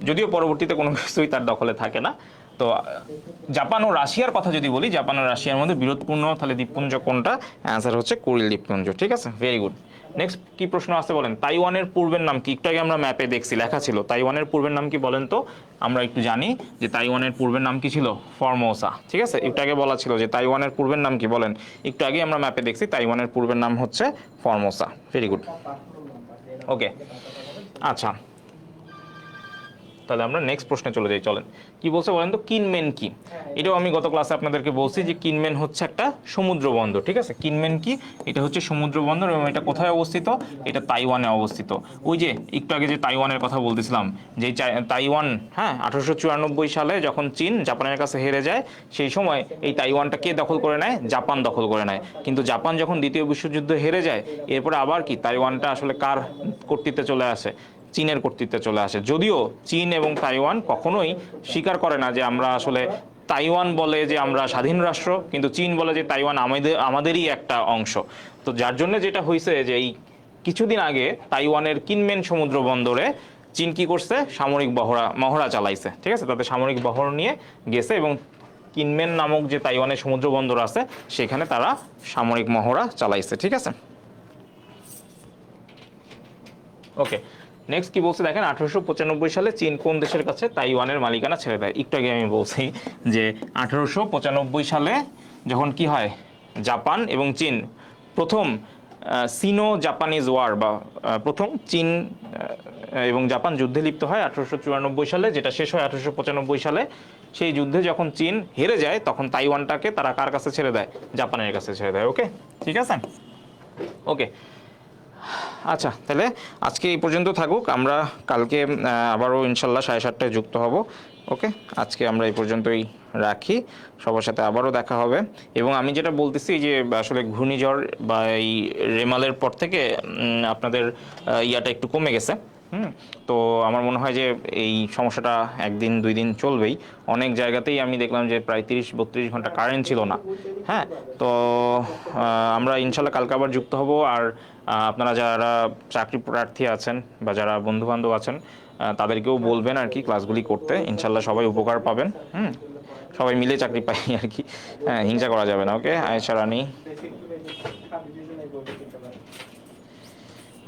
A: যদিও পরবর্তীতে কোনো কিছুই তার দখলে থাকে না। তো জাপান ও রাশিয়ার কথা যদি বলি, জাপান ও রাশিয়ার মধ্যে বিরোধপূর্ণ তাহলে দ্বীপপুঞ্জ কোনটা? অ্যান্সার হচ্ছে কুরিল দ্বীপপুঞ্জ। ঠিক আছে, ভেরি গুড। নেক্সট কি প্রশ্ন আসতে বলেন? তাইওয়ানের পূর্বের নাম কি? একটু আগে আমরা ম্যাপে দেখছি লেখা ছিল, তাইওয়ানের পূর্বের নাম কি বলেন তো? আমরা একটু জানি যে তাইওয়ানের পূর্বের নাম কি ছিল? ফরমোসা। ঠিক আছে, একটু আগে বলা ছিল যে তাইওয়ানের পূর্বের নাম কি বলেন। একটু আগে আমরা ম্যাপে দেখছি তাইওয়ানের পূর্বের নাম হচ্ছে ফরমোসা। Very good. ওকে, আচ্ছা, তাহলে আমরা নেক্সট প্রশ্নে চলে যাই, চলেন। কি বলছে বলেন তো, কিনমেন কি? এটাও আমি গত ক্লাসে আপনাদেরকে বলছি যে কিনমেন হচ্ছে একটা সমুদ্র বন্দর। ঠিক আছে, কিনমেন কি? এটা হচ্ছে সমুদ্র বন্দর এবং এটা কোথায় অবস্থিত? এটা তাইওয়ানে অবস্থিত। ওই যে একটু আগে যে তাইওয়ানের কথা বলতেছিলাম, যে তাইওয়ান, হ্যাঁ, 1894 সালে যখন চীন জাপানের কাছে হেরে যায়, সেই সময় এই তাইওয়ানটা কে দখল করে নেয়? জাপান দখল করে নেয়। কিন্তু জাপান যখন দ্বিতীয় বিশ্বযুদ্ধে হেরে যায়, এরপরে আবার কি তাইওয়ানটা আসলে কার কর্তৃত্বে চলে আসে? চীনের কর্তৃত্বে চলে আসে। যদিও চীন এবং তাইওয়ান কখনোই স্বীকার করে না যে আমরা আসলে, তাইওয়ান বলে যে আমরা স্বাধীন রাষ্ট্র, কিন্তু চীন বলে যে তাইওয়ান আমাদেরই একটা অংশ। তো যার জন্য যেটা হয়েছে যে এই কিছুদিন আগে তাইওয়ানের কিনমেন সমুদ্র বন্দরে চীন কি করছে? সামরিক মহড়া চালাইছে। ঠিক আছে, তাদের সামরিক বহর নিয়ে গেছে এবং কিনমেন নামক যে তাইওয়ানের সমুদ্র বন্দর আছে সেখানে তারা সামরিক মহড়া চালাইছে। ঠিক আছে, ওকে। নেক্সট কি বলছে দেখেন, 1895 সালে চীন কোন দেশের কাছে তাইওয়ানের মালিকানা ছেড়ে দেয়? একটু আগে আমি বলছি যে 1895 সালে যখন কি হয়, জাপান এবং চীন প্রথম সিনো জাপানিজ ওয়ার, বা প্রথম চীন এবং জাপান যুদ্ধে লিপ্ত হয় 1894 সালে, যেটা শেষ হয় 1895 সালে। সেই যুদ্ধে যখন চীন হেরে যায়, তখন তাইওয়ানটাকে তারা কার কাছে ছেড়ে দেয়? জাপানের কাছে ছেড়ে দেয়। ওকে, ঠিক আছে, ওকে। আচ্ছা, তাহলে আজকে এই পর্যন্ত থাকুক, আমরা কালকে আবারও ইনশাল্লাহ 7:30টায় যুক্ত হব। ওকে, আজকে আমরা এই পর্যন্তই রাখি, সবার সাথে আবারও দেখা হবে। এবং আমি যেটা বলতেছি যে আসলে ঘূর্ণিঝড় বা এই রেমালের পর থেকে আপনাদের ইয়াটা একটু কমে গেছে। তো আমার মনে হয় যে এই সমস্যাটা একদিন দুই দিন চলবেই। অনেক জায়গাতেই আমি দেখলাম যে প্রায় 30-32 ঘন্টা কারেন্ট ছিল না। হ্যাঁ, তো আমরা ইনশাল্লাহ কালকে আবার যুক্ত হব। আর আপনারা যারা চাকরি প্রার্থী আছেন বা যারা বন্ধু বান্ধব আছেন, তাদেরকেও বলবেন আর কি ক্লাসগুলি করতে, ইনশাল্লাহ সবাই উপকার পাবেন। সবাই মিলে চাকরি পাই আর কি। হ্যাঁ, হিংসা করা যাবে না। ওকে, আয়েশা রানী।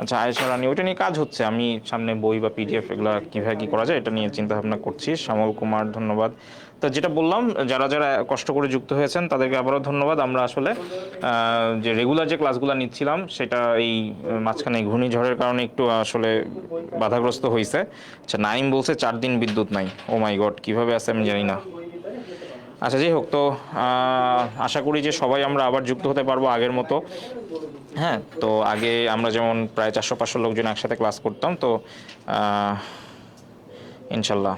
A: আচ্ছা, আয়েশা রানী, ওইটা নিয়ে কাজ হচ্ছে। আমি সামনে বই বা পিডিএফ এগুলো কীভাবে কী করা যায় এটা নিয়ে চিন্তা ভাবনা করছি। শ্যামল কুমার, ধন্যবাদ। তো যেটা বললাম, যারা যারা কষ্ট করে যুক্ত হয়েছেন তাদেরকে আবারও ধন্যবাদ। আমরা আসলে যে রেগুলার যে ক্লাসগুলো নিচ্ছিলাম সেটা এই মাঝখানে ঘূর্ণিঝড়ের কারণে একটু আসলে বাধাগ্রস্ত হয়েছে। আচ্ছা, নাইম বলছে 4 দিন বিদ্যুৎ নাই। ও মাই গড, কীভাবে আছে আমি জানি না। আচ্ছা, যাই হোক, তো আশা করি যে সবাই আমরা আবার যুক্ত হতে পারবো আগের মতো। হ্যাঁ, তো আগে আমরা যেমন প্রায় 400-500 লোকজন একসাথে ক্লাস করতাম, তো ইনশাল্লাহ।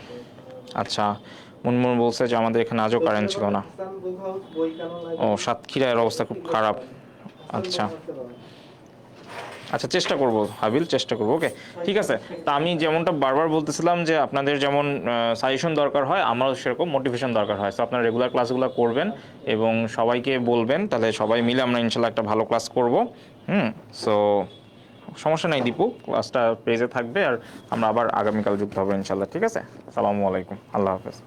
A: আচ্ছা, মুনমুন বলছে যে আমাদের এখানে আজও কারেন্ট ছিল না। ও, সাতক্ষীরার অবস্থা খুব খারাপ। আচ্ছা আচ্ছা, চেষ্টা করব হাবিল, চেষ্টা করব। ওকে, ঠিক আছে। তা আমি যেমনটা বারবার বলতেছিলাম যে আপনাদের যেমন সাজেশন দরকার হয়, আমারও সেরকম মোটিভেশন দরকার হয়। সো আপনারা রেগুলার ক্লাসগুলো করবেন এবং সবাইকে বলবেন, তাহলে সবাই মিলে আমরা ইনশাল্লাহ একটা ভালো ক্লাস করব। সো সমস্যা নাই দীপু, ক্লাসটা পেজে থাকবে আর আমরা আবার আগামীকাল যুক্ত হবো ইনশাল্লাহ। ঠিক আছে, আসসালামু আলাইকুম, আল্লাহ হাফেজ।